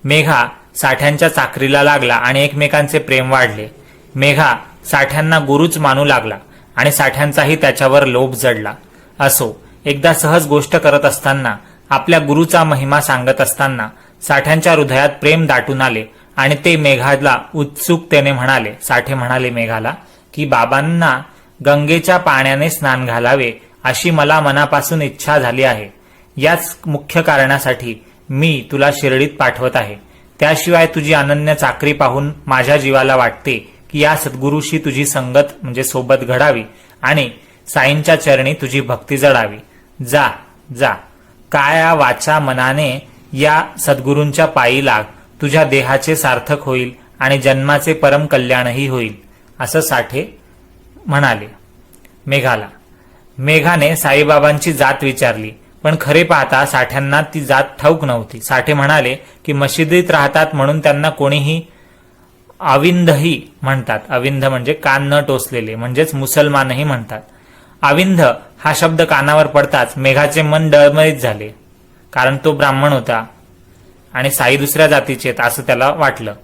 मेघा साठ्यांच्या चाकरीला लागला आणि एकमेकांचे प्रेम वाढले. मेघा साठ्यांना गुरुच मानू लागला आणि साठ्यांचाही त्याच्यावर लोभ जडला. असो, एकदा सहज गोष्ट करत असताना, आपल्या गुरुचा महिमा सांगत असताना साठ्यांच्या हृदयात प्रेम दाटून आले आणि ते मेघाला उत्सुकतेने म्हणाले. साठे म्हणाले मेघाला की बाबांना गंगेच्या पाण्याने स्नान घालावे अशी मला मनापासून इच्छा झाली आहे. याच मुख्य कारणासाठी मी तुला शिर्डीत पाठवत आहे. त्याशिवाय तुझी अनन्य चाकरी पाहून माझ्या जीवाला वाटते की या सद्गुरूशी तुझी संगत म्हणजे सोबत घडावी आणि साईंच्या चरणी तुझी भक्ती जडावी. जा जा, काया वाचा मनाने या सद्गुरूंच्या पायी लाग. तुझ्या देहाचे सार्थक होईल आणि जन्माचे परम कल्याणही होईल असं साठे म्हणाले मेघाला. मेघाने साईबाबांची जात विचारली, पण खरे पाहता साठ्यांना ती जात ठाऊक नव्हती. साठे म्हणाले की मशिदीत राहतात म्हणून त्यांना कोणीही अविंधही म्हणतात. अविंध म्हणजे कान न टोचलेले, म्हणजेच मुसलमानही म्हणतात. अविंध हा शब्द कानावर पडताच मेघाचे मन डळमळीत झाले, कारण तो ब्राह्मण होता आणि साई दुसऱ्या जातीचे असं त्याला वाटलं.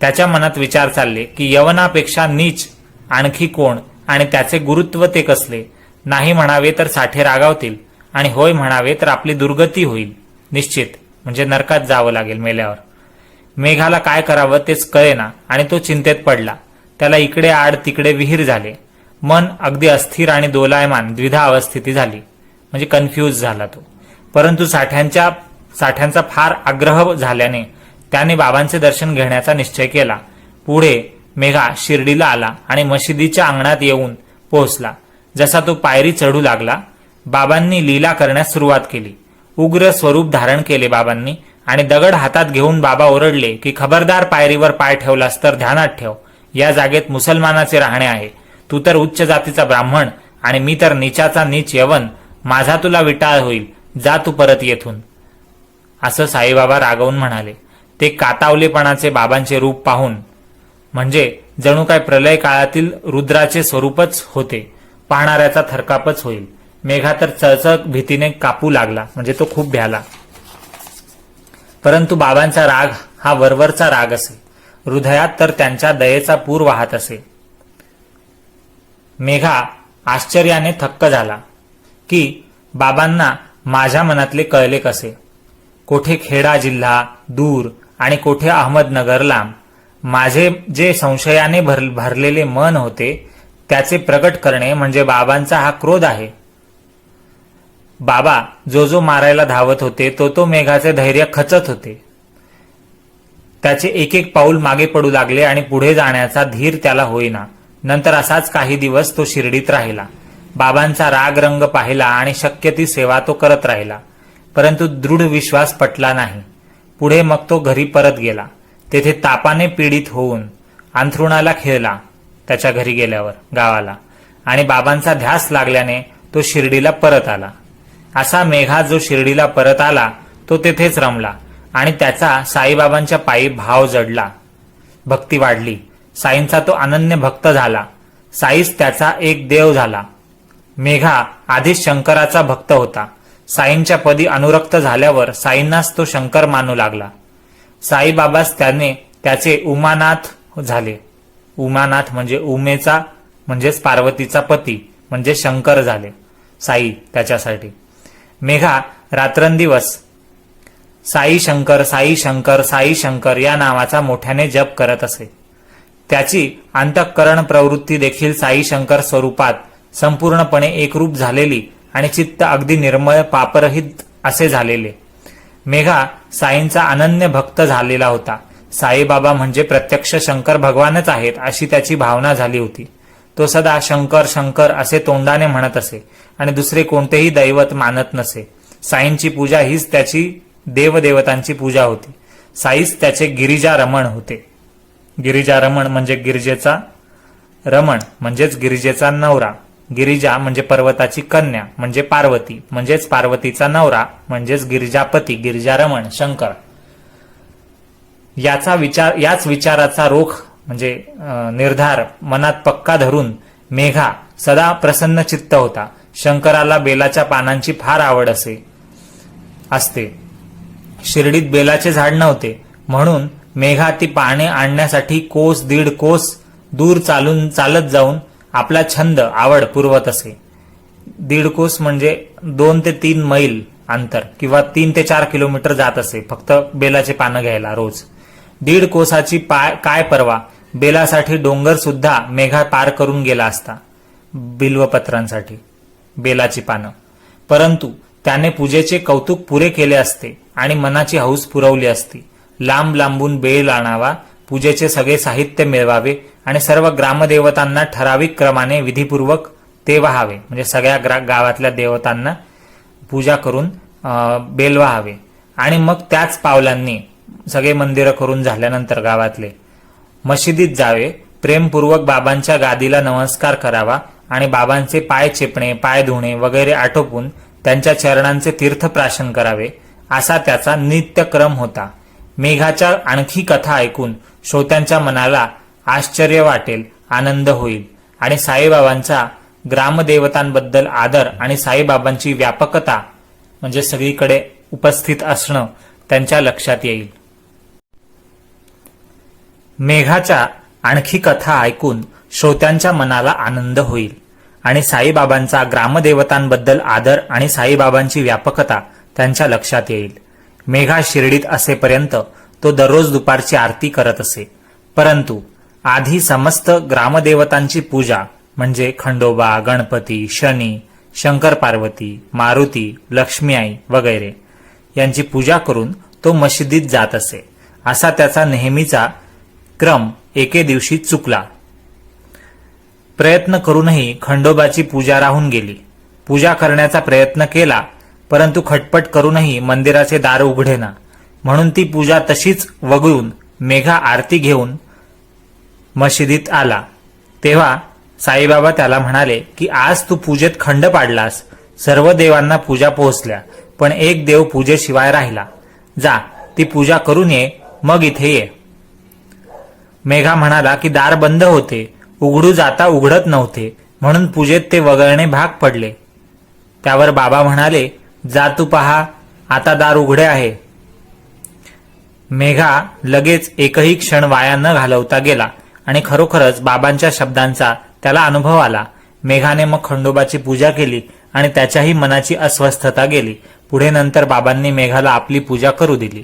त्याच्या मनात विचार चालले की यवनापेक्षा नीच आणखी कोण आणि त्याचे गुरुत्व ते कसले. नाही म्हणावे तर साठे रागावतील आणि होय म्हणावे तर आपली दुर्गती होईल निश्चित, म्हणजे नरकात जावं लागेल मेल्यावर. मेघाला काय करावं तेच कळेना आणि तो चिंतेत पडला. त्याला इकडे आड तिकडे विहीर झाले. मन अगदी अस्थिर आणि दोलायमान द्विधा अवस्थिती झाली, म्हणजे कन्फ्यूज झाला तो. परंतु साठ्यांचा फार आग्रह झाल्याने त्याने बाबांचे दर्शन घेण्याचा निश्चय केला. पुढे मेघा शिर्डीला आला आणि मशिदीच्या अंगणात येऊन पोहोचला. जसा तो पायरी चढू लागला, बाबांनी लीला करण्यास सुरुवात केली. उग्र स्वरूप धारण केले बाबांनी आणि दगड हातात घेऊन बाबा ओरडले की खबरदार, पायरीवर पाय ठेवलास तर ध्यानात ठेव, या जागेत मुसलमानाचे राहणे आहे. तू तर उच्च जातीचा ब्राह्मण आणि मी तर नीचाचा नीच यवन. माझा तुला विटाळ होईल, जा तू परत येथून असं साईबाबा रागवून म्हणाले. ते कातावलेपणाचे बाबांचे रूप पाहून म्हणजे जणू काय प्रलय काळातील रुद्राचे स्वरूपच होते. पाहणाऱ्याचा थरकापच होईल. मेघा तर चळचळ भीतीने कापू लागला, म्हणजे तो खूप भ्याला. परंतु बाबांचा राग हा वरवरचा राग असे, हृदयात तर त्यांच्या दयेचा पूर वाहत असे. मेघा आश्चर्याने थक्क झाला की बाबांना माझ्या मनातले कळले कसे. कोठे खेडा जिल्हा दूर आणि कोठे अहमदनगर लांब. माझे जे संशयाने भरलेले मन होते त्याचे प्रकट करणे म्हणजे बाबांचा हा क्रोध आहे. बाबा जो मारायला धावत होते तो मेघाचे धैर्य खचत होते. त्याचे एक एक पाऊल मागे पडू लागले आणि पुढे जाण्याचा धीर त्याला होईना. नंतर असाच काही दिवस तो शिर्डीत राहिला. बाबांचा राग रंग पाहिला आणि शक्य ती सेवा तो करत राहिला. परंतु दृढ विश्वास पटला नाही. पुढे मग तो घरी परत गेला. तेथे तापाने पीडित होऊन अंथरुणाला खिळला त्याच्या घरी गेल्यावर गावाला, आणि बाबांचा ध्यास लागल्याने तो शिर्डीला परत आला. असा मेघा जो शिर्डीला परत आला तो तेथेच रमला आणि त्याचा साईबाबांच्या पायी भाव जडला. भक्ती वाढली. साईंचा तो अनन्य भक्त झाला. साईच त्याचा एक देव झाला. मेघा आधीच शंकराचा भक्त होता. साईंच्या पदी अनुरक्त झाल्यावर साईंनाच तो शंकर मानू लागला. साईबाबाच त्याने त्याचे उमानाथ झाले. उमानाथ म्हणजे उमेचा म्हणजेच पार्वतीचा पती म्हणजे शंकर झाले साई त्याच्यासाठी. मेघा रात्रंदिवस साई शंकर साई शंकर साई शंकर या नावाचा मोठ्याने जप करत असे. त्याची अंतःकरण प्रवृत्ती देखील साई शंकर स्वरूपात संपूर्णपणे एकरूप झालेली आणि चित्त अगदी निर्मळ पापरहित असे झालेले. मेघा साईंचा अनन्य भक्त झालेला होता. साईबाबा म्हणजे प्रत्यक्ष शंकर भगवानच आहेत अशी त्याची भावना झाली होती. तो सदा शंकर शंकर असे तोंडाने म्हणत असे आणि दुसरे कोणतेही दैवत मानत नसे. साईंची पूजा हीच त्याची देवदेवतांची पूजा होती. साईच त्याचे गिरिजा रमण होते. गिरिजा रमण म्हणजे गिरिजेचा रमण म्हणजेच गिरिजेचा नवरा. गिरिजा म्हणजे पर्वताची कन्या म्हणजे पार्वती म्हणजेच पार्वतीचा नवरा म्हणजेच गिरिजापती गिरिजारमण शंकर. याच विचाराचा रोख म्हणजे निर्धार मनात पक्का धरून मेघा सदा प्रसन्न चित्त होता. शंकराला बेलाच्या पानांची फार आवड असते. शिर्डीत बेलाचे झाड नव्हते म्हणून मेघा ती पाने आणण्यासाठी कोस दीड कोस दूर चालत जाऊन आपला छंद आवड पुरवत असे. दीड कोस म्हणजे 2 ते 3 मैल अंतर किंवा 3 ते 4 किलोमीटर जात असे फक्त बेलाचे पानं घ्यायला रोज. 1.5 कोसाची काय परवा, बेलासाठी डोंगर सुद्धा मेघा पार करून गेला असता बिल्वपत्रांसाठी बेलाची पानं. परंतु त्याने पूजेचे कौतुक पुरे केले असते आणि मनाची हौस पुरवली असती. लांब लांबून बेल आणावा, पूजेचे सगळे साहित्य मिळवावे आणि सर्व ग्रामदेवतांना ठराविक क्रमाने विधीपूर्वक ते वाहावे म्हणजे सगळ्या गावातल्या देवतांना पूजा करून बेल वाहावे आणि मग त्याच पावलांनी सगळे मंदिरं करून झाल्यानंतर गावातले मशिदीत जावे, प्रेमपूर्वक बाबांच्या गादीला नमस्कार करावा आणि बाबांचे पाय चेपणे पाय धुणे वगैरे आटोपून त्यांच्या चरणांचे तीर्थप्राशन करावे असा त्याचा नित्यक्रम होता. मेघाच्या आणखी कथा ऐकून श्रोत्यांच्या मनाला आश्चर्य वाटेल, आनंद होईल आणि साईबाबांचा ग्रामदेवतांबद्दल आदर आणि साईबाबांची व्यापकता म्हणजे सगळीकडे उपस्थित असणं त्यांच्या लक्षात येईल. मेघाच्या आणखी कथा ऐकून श्रोत्यांच्या मनाला आनंद होईल आणि साईबाबांचा ग्रामदेवतांबद्दल आदर आणि साईबाबांची व्यापकता त्यांच्या लक्षात येईल. मेघा शिर्डीत असेपर्यंत तो दररोज दुपारची आरती करत असे. परंतु आधी समस्त ग्रामदेवतांची पूजा म्हणजे खंडोबा, गणपती, शनी, शंकर पार्वती, मारुती, लक्ष्मी आई वगैरे यांची पूजा करून तो मशिदीत जात असे. असा त्याचा नेहमीचा क्रम एके दिवशी चुकला. प्रयत्न करूनही खंडोबाची पूजा राहून गेली. पूजा करण्याचा प्रयत्न केला परंतु खटपट करूनही मंदिराचे दार उघडेना. म्हणून ती पूजा तशीच वगळून मेघा आरती घेऊन मशिदीत आला. तेव्हा साईबाबा त्याला म्हणाले की आज तू पूजेत खंड पाडलास. सर्व देवांना पूजा पोहोचल्या पण एक देव पूजेशिवाय राहिला. जा ती पूजा करून ये मग इथे ये. मेघा म्हणाला की दार बंद होते, उघडू जाता उघडत नव्हते म्हणून पूजेत ते वगळणे भाग पडले. त्यावर बाबा म्हणाले जा तू पहा आता दार उघडे आहे. मेघा लगेच एकही क्षण वाया न घालवता गेला आणि खरोखरच बाबांच्या शब्दांचा त्याला अनुभव आला. मेघाने मग खंडोबाची पूजा केली आणि त्याच्याही मनाची अस्वस्थता गेली. पुढे नंतर बाबांनी मेघाला आपली पूजा करू दिली.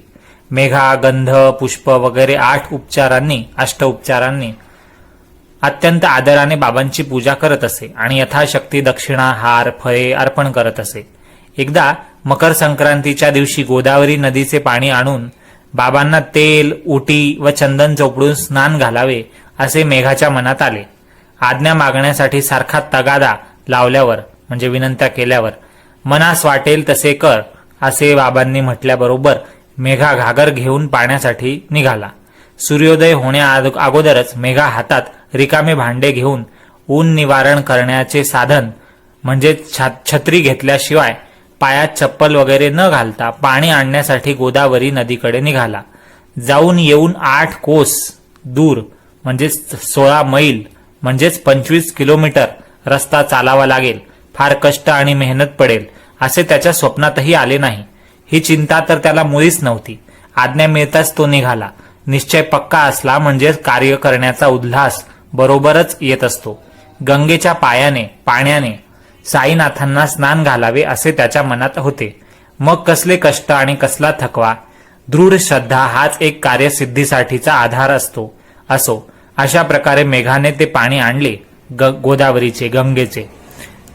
मेघा गंध पुष्प वगैरे 8 उपचारांनी अत्यंत आदराने बाबांची पूजा करत असे आणि यथाशक्ती दक्षिणा, हार, फळे अर्पण करत असे. एकदा मकर संक्रांतीच्या दिवशी गोदावरी नदीचे पाणी आणून बाबांना तेल, उटी व चंदन चोपडून स्नान घालावे असे मेघाच्या मनात आले. आज्ञा मागण्यासाठी सारखा तगादा लावल्यावर म्हणजे विनंत्या केल्यावर मनास वाटेल तसे कर असे बाबांनी म्हटल्याबरोबर मेघा घागर घेऊन पाण्यासाठी निघाला. सूर्योदय होण्या अगोदरच मेघा हातात रिकामे भांडे घेऊन ऊन निवारण करण्याचे साधन म्हणजे छत्री घेतल्याशिवाय पायात चप्पल वगैरे न घालता पाणी आणण्यासाठी गोदावरी नदीकडे निघाला. जाऊन येऊन 8 कोस दूर म्हणजेच 16 मैल म्हणजेच 25 किलोमीटर रस्ता चालावा लागेल, फार कष्ट आणि मेहनत पडेल असे त्याच्या स्वप्नातही आले नाही. ही चिंता तर त्याला मुळीच नव्हती. आज्ञा मिळताच तो निघाला. निश्चय पक्का असला म्हणजे कार्य करण्याचा उल्हास बरोबरच येत असतो. गंगेच्या पाण्याने साईनाथांना स्नान घालावे असे त्याच्या मनात होते. मग कसले कष्ट आणि कसला थकवा. दृढ श्रद्धा हाच एक कार्यसिद्धीसाठीचा आधार असो. अशा प्रकारे मेघाने ते पाणी आणले, गोदावरीचे, गंगेचे.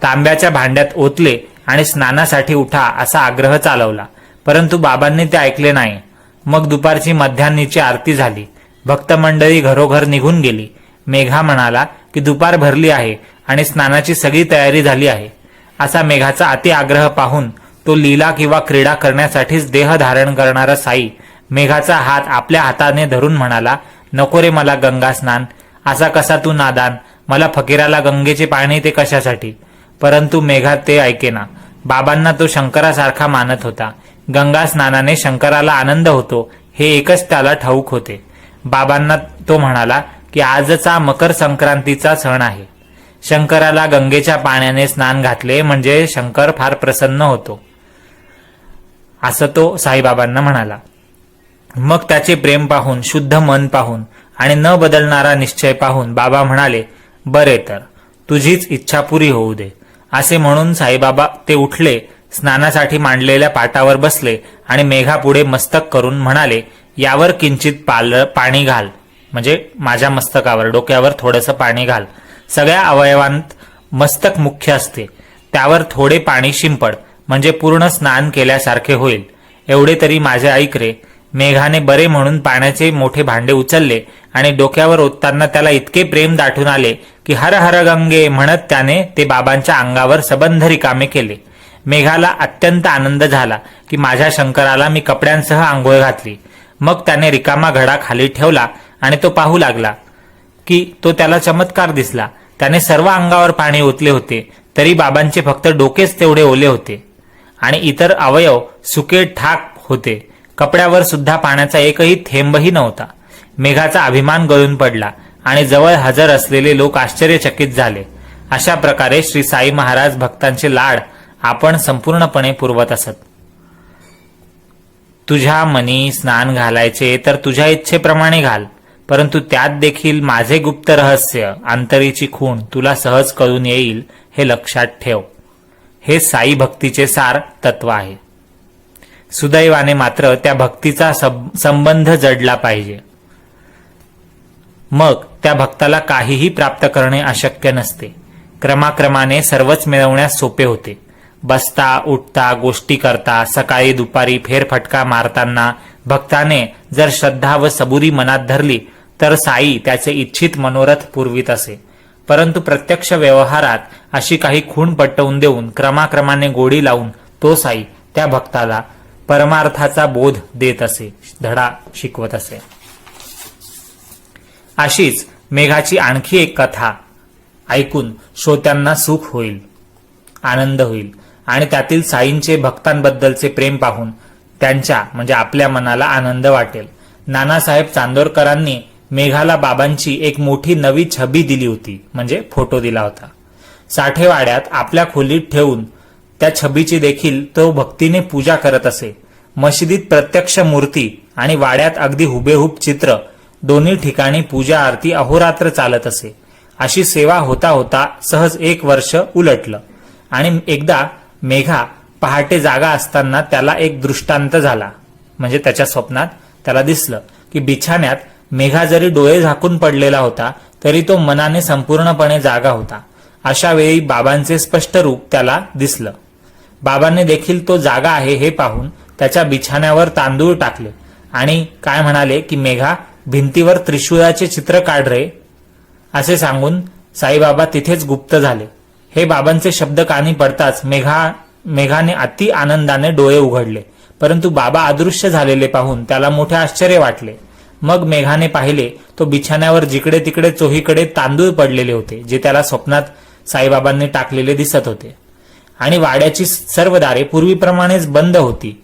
तांब्याच्या भांड्यात ओतले आणि स्नानासाठी उठा असा आग्रह चालवला. परंतु बाबांनी ते ऐकले नाही. मग दुपारची मध्यान्नीची आरती झाली. भक्तमंडळी घरोघर निघून गेली. मेघा म्हणाला की दुपार भरली आहे आणि स्नानाची सगळी तयारी झाली आहे. असा मेघाचा अति आग्रह पाहून तो लीला किंवा क्रीडा करण्यासाठीच देह धारण करणारा साई मेघाचा हात आपल्या हाताने धरून म्हणाला, नको रे मला गंगा स्नान. असा कसा तू नादान. मला फकीराला गंगेचे पाणी ते कशासाठी. परंतु मेघा ते ऐकेना. बाबांना तो शंकरासारखा मानत होता. गंगा स्नानाने शंकराला आनंद होतो हे एकच त्याला ठाऊक होते. बाबांना तो म्हणाला की आजचा मकर संक्रांतीचा सण आहे. शंकराला गंगेच्या पाण्याने स्नान घातले म्हणजे शंकर फार प्रसन्न होतो असं तो साईबाबांना म्हणाला. मग त्याचे प्रेम पाहून, शुद्ध मन पाहून आणि न बदलणारा निश्चय पाहून बाबा म्हणाले, बरे तर तुझीच इच्छा पुरी होऊ दे. असे म्हणून साईबाबा ते उठले, स्नानासाठी मांडलेल्या पाटावर बसले आणि मेघापुढे मस्तक करून म्हणाले, यावर किंचित पाणी घाल. म्हणजे माझ्या मस्तकावर, डोक्यावर थोडंसं पाणी घाल. सगळ्या अवयवांत मस्तक मुख्य असते. त्यावर थोडे पाणी शिंपड म्हणजे पूर्ण स्नान केल्यासारखे होईल. एवढे तरी माझे ऐक रे. मेघाने बरे म्हणून पाण्याचे मोठे भांडे उचलले आणि डोक्यावर ओतताना त्याला इतके प्रेम दाटून आले की हर हर गंगे म्हणत त्याने ते बाबांच्या अंगावर सबंध रिकामे केले. मेघाला अत्यंत आनंद झाला की माझ्या शंकराला मी कपड्यांसह आंघोळ घातली. मग त्याने रिकामा घडा खाली ठेवला आणि तो पाहू लागला की तो त्याला चमत्कार दिसला. त्याने सर्व अंगावर पाणी ओतले होते तरी बाबांचे फक्त डोकेच तेवढे ओले होते आणि इतर अवयव सुके ठाक होते. कपड्यावर सुद्धा पाण्याचा एकही थेंबही नव्हता. मेघाचा अभिमान गळून पडला आणि जवळ हजर असलेले लोक आश्चर्यचकित झाले. अशा प्रकारे श्री साई महाराज भक्तांचे लाड आपण संपूर्णपणे पुरवत असत. तुझ्या मनी स्नान घालायचे तर तुझ्या इच्छेप्रमाणे घाल, परंतु त्यात देखील माझे गुप्त रहस्य, अंतरीची खूण तुला सहज कळून येईल हे लक्षात ठेव. हे साई भक्तीचे सार तत्व आहे. सुदैवाने मात्र त्या भक्तीचा संबंध जडला पाहिजे. मग त्या भक्ताला काहीही प्राप्त करणे अशक्य नसते. क्रमाक्रमाने सर्वच मिळवण्यास सोपे होते. बसता उठता, गोष्टी करता, सकाळी दुपारी फेरफटका मारताना भक्ताने जर श्रद्धा व सबुरी मनात धरली तर साई त्याचे इच्छित मनोरथ पुरवित असे. परंतु प्रत्यक्ष व्यवहारात अशी काही खूण पटवून देऊन क्रमाक्रमाने गोडी लावून तो साई त्या भक्ताला परमार्थाचा बोध देत असे, धडा शिकवत असे. अशीच मेघाची आणखी एक कथा ऐकून श्रोत्यांना सुख होईल, आनंद होईल आणि त्यातील साईंचे भक्तांबद्दलचे प्रेम पाहून त्यांच्या म्हणजे आपल्या मनाला आनंद वाटेल. नानासाहेब चांदोरकरांनी मेघाला बाबांची एक मोठी नवी छबी दिली होती, म्हणजे फोटो दिला होता. साठेवाड्यात आपल्या खोलीत ठेवून त्या छबीची देखील तो भक्तीने पूजा करत असे. मशिदीत प्रत्यक्ष मूर्ती आणि वाड्यात अगदी हुबेहूब चित्र, दोन्ही ठिकाणी पूजा आरती अहोरात्र चालत असे. अशी सेवा होता होता सहज 1 वर्ष उलटलं आणि एकदा मेघा पहाटे जागा असताना त्याला एक दृष्टांत झाला. म्हणजे त्याच्या स्वप्नात त्याला दिसलं की बिछाण्यात मेघा जरी डोळे झाकून पडलेला होता तरी तो मनाने संपूर्णपणे जागा होता. अशा वेळी बाबांचे स्पष्ट रूप त्याला दिसलं. बाबांनी देखील तो जागा आहे हे पाहून त्याच्या बिछाण्यावर तांदूळ टाकले आणि काय म्हणाले की मेघा, भिंतीवर त्रिशूळाचे चित्र काढ रे, असे सांगून साईबाबा तिथेच गुप्त झाले. हे बाबांचे शब्द कानी पडताच मेघाने अति आनंदाने डोळे उघडले. परंतु बाबा अदृश्य झालेले पाहून त्याला मोठे आश्चर्य वाटले. मग मेघाने पाहिले तो बिछाण्यावर जिकडे तिकडे चोहीकडे तांदूळ पडलेले होते, जे त्याला स्वप्नात साईबाबांनी टाकलेले दिसत होते. आणि वाड्याची सर्व दारे पूर्वीप्रमाणेच बंद होती.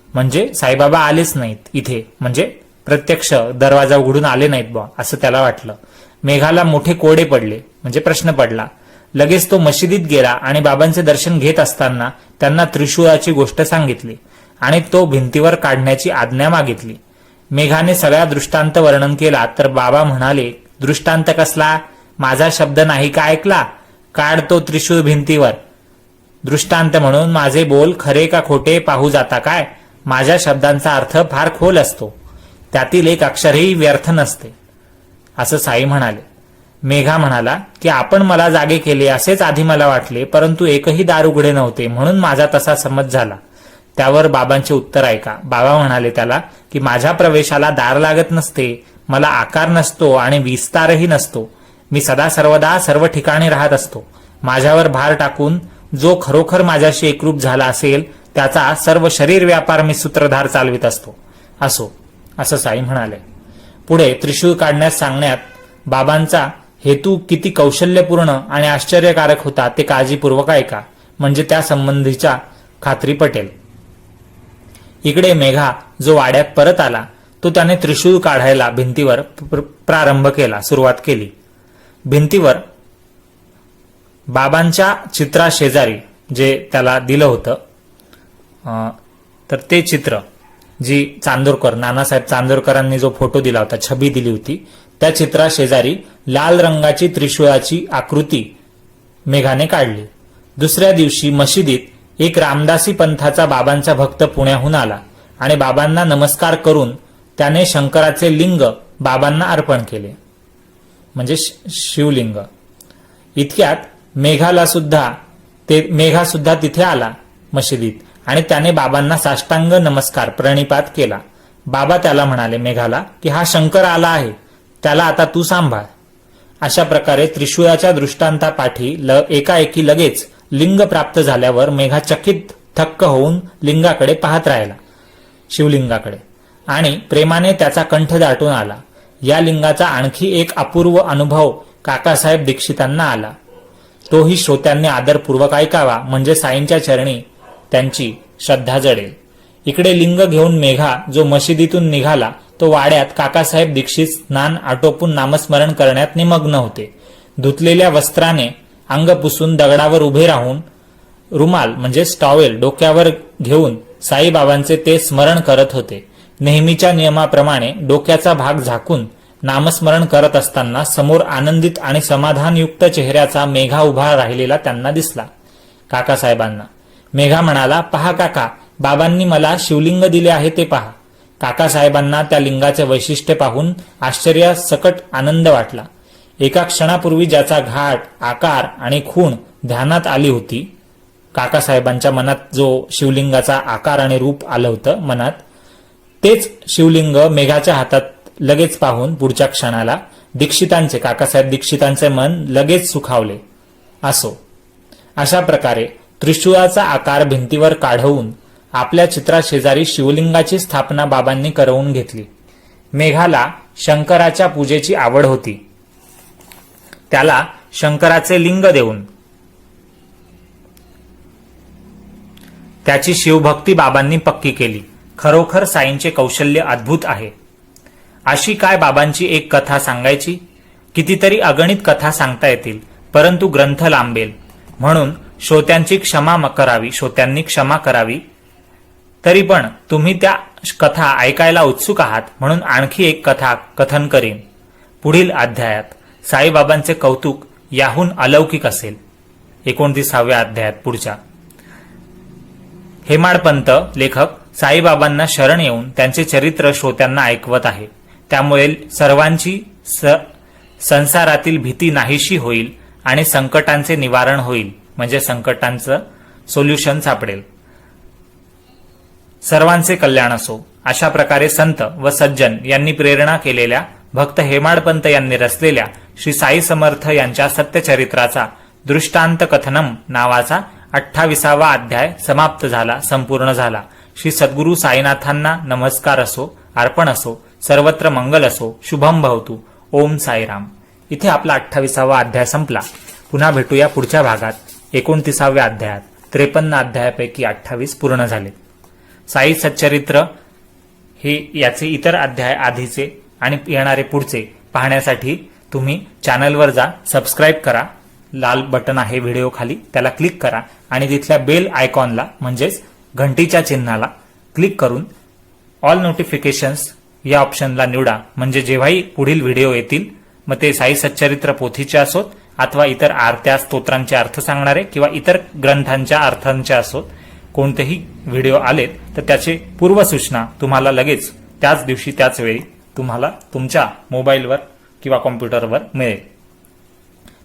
म्हणजे साईबाबा आलेच नाहीत इथे, म्हणजे प्रत्यक्ष दरवाजा उघडून आले नाहीत बा, असं त्याला वाटलं. मेघाला मोठे कोडे पडले, म्हणजे प्रश्न पडला. लगेच तो मशिदीत गेला आणि बाबांचे दर्शन घेत असताना त्यांना त्रिशूळाची गोष्ट सांगितली आणि तो भिंतीवर काढण्याची आज्ञा मागितली. मेघाने सगळा दृष्टांत वर्णन केला तर बाबा म्हणाले, दृष्टांत कसला? माझा शब्द नाही का ऐकला? काढ तो त्रिशूळ भिंतीवर. दृष्टांत म्हणून माझे बोल खरे का खोटे पाहू जाता काय? माझ्या शब्दांचा अर्थ फार खोल असतो, त्यातील एक अक्षरही व्यर्थ नसते, असं साई म्हणाले. मेघा म्हणाला की आपण मला जागे केले असेच आधी मला वाटले, परंतु एकही दार उघडे नव्हते, म्हणून माझा तसा समज झाला. त्यावर बाबांचे उत्तर ऐका. बाबा म्हणाले त्याला की माझ्या प्रवेशाला दार लागत नसते, मला आकार नसतो आणि विस्तारही नसतो. मी सदा सर्वदा सर्व ठिकाणी राहत असतो. माझ्यावर भार टाकून जो खरोखर माझ्याशी एकरूप झाला असेल त्याचा सर्व शरीर व्यापार मी सूत्रधार चालवित असतो. असो, असं साई म्हणाले. पुढे त्रिशूळ काढण्यास सांगण्यात बाबांचा हेतू किती कौशल्यपूर्ण आणि आश्चर्यकारक होता ते काळजीपूर्वक ऐका, म्हणजे त्या संबंधीच्या खात्री पटेल. इकडे मेघा जो वाड्यात परत आला तो त्याने त्रिशूळ काढायला भिंतीवर प्रारंभ केला, सुरुवात केली. भिंतीवर बाबांच्या चित्राशेजारी जे त्याला दिलं होतं तर ते चित्र, जी चांदोरकर, नानासाहेब चांदोरकरांनी जो फोटो दिला होता, छबी दिली होती, त्या चित्राशेजारी लाल रंगाची त्रिशूळाची आकृती मेघाने काढली. दुसऱ्या दिवशी मशिदीत एक रामदासी पंथाचा बाबांचा भक्त पुण्याहून आला आणि बाबांना नमस्कार करून त्याने शंकराचे लिंग बाबांना अर्पण केले, म्हणजे शिवलिंग. इतक्यात मेघा सुद्धा तिथे आला मशिदीत आणि त्याने बाबांना साष्टांग नमस्कार प्रणिपात केला. बाबा त्याला म्हणाले मेघाला की हा शंकर आला आहे, त्याला आता तू सांभाळ. अशा प्रकारे त्रिशूळाच्या दृष्टांतापाठी एकाएकी लगेच लिंग प्राप्त झाल्यावर मेघा चकित थक्क होऊन लिंगाकडे पाहत राहिला, शिवलिंगाकडे, आणि प्रेमाने त्याचा कंठ दाटून आला. या लिंगाचा आणखी एक अपूर्व अनुभव काकासाहेब दीक्षितांना आला. तोही श्रोत्यांनी आदरपूर्वक ऐकावा, म्हणजे साईंच्या चरणी त्यांची श्रद्धा जडेल. इकडे लिंग घेऊन मेघा जो मशिदीतून निघाला तो वाड्यात काकासाहेब दीक्षित स्नान आटोपून नामस्मरण करण्यात निमग्न होते. धुतलेल्या वस्त्राने अंग पुसून दगडावर उभे राहून रुमाल म्हणजे टॉवेल डोक्यावर घेऊन साईबाबांचे ते स्मरण करत होते. नेहमीच्या नियमाप्रमाणे डोक्याचा भाग झाकून नामस्मरण करत असताना समोर आनंदित आणि समाधानयुक्त चेहऱ्याचा मेघा उभा राहिलेला त्यांना दिसला. काकासाहेबांना मेघा म्हणाला, पहा काका, बाबांनी मला शिवलिंग दिले आहे ते पहा. काकासाहेबांना त्या लिंगाचे वैशिष्ट्य पाहून आश्चर्यासकट आनंद वाटला. एका क्षणापूर्वी ज्याचा घाट, आकार आणि खूण ध्यानात आली होती, काकासाहेबांच्या मनात जो शिवलिंगाचा आकार आणि रूप आलं होतं मनात, तेच शिवलिंग मेघाच्या हातात लगेच पाहून पुढच्या क्षणाला काकासाहेब दीक्षितांचे मन लगेच सुखावले. असो, अशा प्रकारे त्रिशूळाचा आकार भिंतीवर काढवून आपल्या चित्राशेजारी शिवलिंगाची स्थापना बाबांनी करवून घेतली. मेघाला शंकराच्या पूजेची आवड होती. त्याला शंकराचे लिंग देऊन त्याची शिवभक्ती बाबांनी पक्की केली. खरोखर साईंचे कौशल्य अद्भुत आहे. अशी काय बाबांची एक कथा सांगायची? कितीतरी अगणित कथा सांगता येतील, परंतु ग्रंथ लांबेल, म्हणून श्रोत्यांनी क्षमा करावी. तरी पण तुम्ही त्या कथा ऐकायला उत्सुक आहात, म्हणून आणखी एक कथा कथन करीन. पुढील अध्यायात साईबाबांचे कौतुक याहून अलौकिक असेल. 29व्या अध्यायात पुढच्या. हेमाडपंत लेखक साईबाबांना शरण येऊन त्यांचे चरित्र श्रोत्यांना ऐकवत आहे. त्यामुळे सर्वांची संसारातील भीती नाहीशी होईल आणि संकटांचे निवारण होईल, म्हणजे संकटांचं सोल्युशन सापडेल. सर्वांचे कल्याण असो. अशा प्रकारे संत व सज्जन यांनी प्रेरणा केलेल्या भक्त हेमाडपंत यांनी रचलेल्या श्री साई समर्थ यांच्या सत्यचरित्राचा दृष्टांत कथनम नावाचा 28वा अध्याय संपूर्ण झाला. श्री सद्गुरू साईनाथांना नमस्कार असो, अर्पण असो, सर्वत्र मंगल असो, शुभम भवतु. ओम साईराम. इथे आपला 28वा अध्याय संपला. पुन्हा भेटूया पुढच्या भागात 29व्या अध्यायात. 53 अध्यायापैकी 28 पूर्ण झाले. साई सच्चरित्र हे याचे इतर अध्याय आधीचे आणि येणारे पुढचे पाहण्यासाठी तुम्ही चॅनलवर जा, सबस्क्राईब करा. लाल बटन आहे व्हिडिओ खाली, त्याला क्लिक करा आणि तिथल्या बेल आयकॉनला म्हणजेच घंटीच्या चिन्हाला क्लिक करून ऑल नोटिफिकेशन्स या ऑप्शनला निवडा. म्हणजे जेव्हाही पुढील व्हिडिओ येतील, मग ते साई सच्चरित्र पोथीचे असोत अथवा इतर आरत्या स्तोत्रांचे अर्थ सांगणारे किंवा इतर ग्रंथांच्या अर्थांचे असोत, कोणतेही व्हिडिओ आलेत तर त्याची पूर्वसूचना तुम्हाला लगेच त्याच दिवशी त्याच वेळी तुम्हाला तुमच्या मोबाईलवर किंवा कॉम्प्युटरवर मिळेल.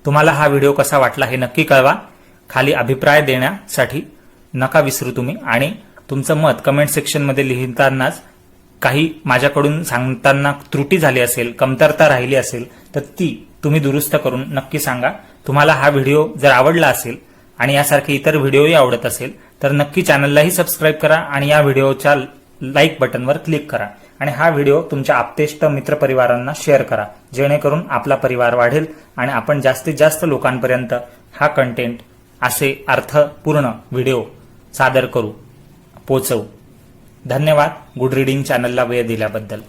तुम्हाला हा व्हिडिओ कसा वाटला हे नक्की कळवा. खाली अभिप्राय देण्यासाठी नका विसरू तुम्ही. आणि तुमचं मत कमेंट सेक्शनमध्ये लिहितानाच काही माझ्याकडून सांगताना त्रुटी झाली असेल, कमतरता राहिली असेल तर ती तुम्ही दुरुस्त करून नक्की सांगा. तुम्हाला हा व्हिडिओ जर आवडला असेल आणि यासारखे इतर व्हिडिओही आवडत असेल तर नक्की चॅनललाही सबस्क्राईब करा आणि या व्हिडिओच्या लाईक बटनवर क्लिक करा आणि हा व्हिडिओ तुमच्या आप्तेष्ट मित्रपरिवारांना शेअर करा, जेणेकरून आपला परिवार वाढेल आणि आपण जास्तीत जास्त लोकांपर्यंत हा कंटेंट असे अर्थपूर्ण व्हिडिओ सादर करू, पोचवू. धन्यवाद गुड रीडिंग चॅनलला वेळ दिल्याबद्दल.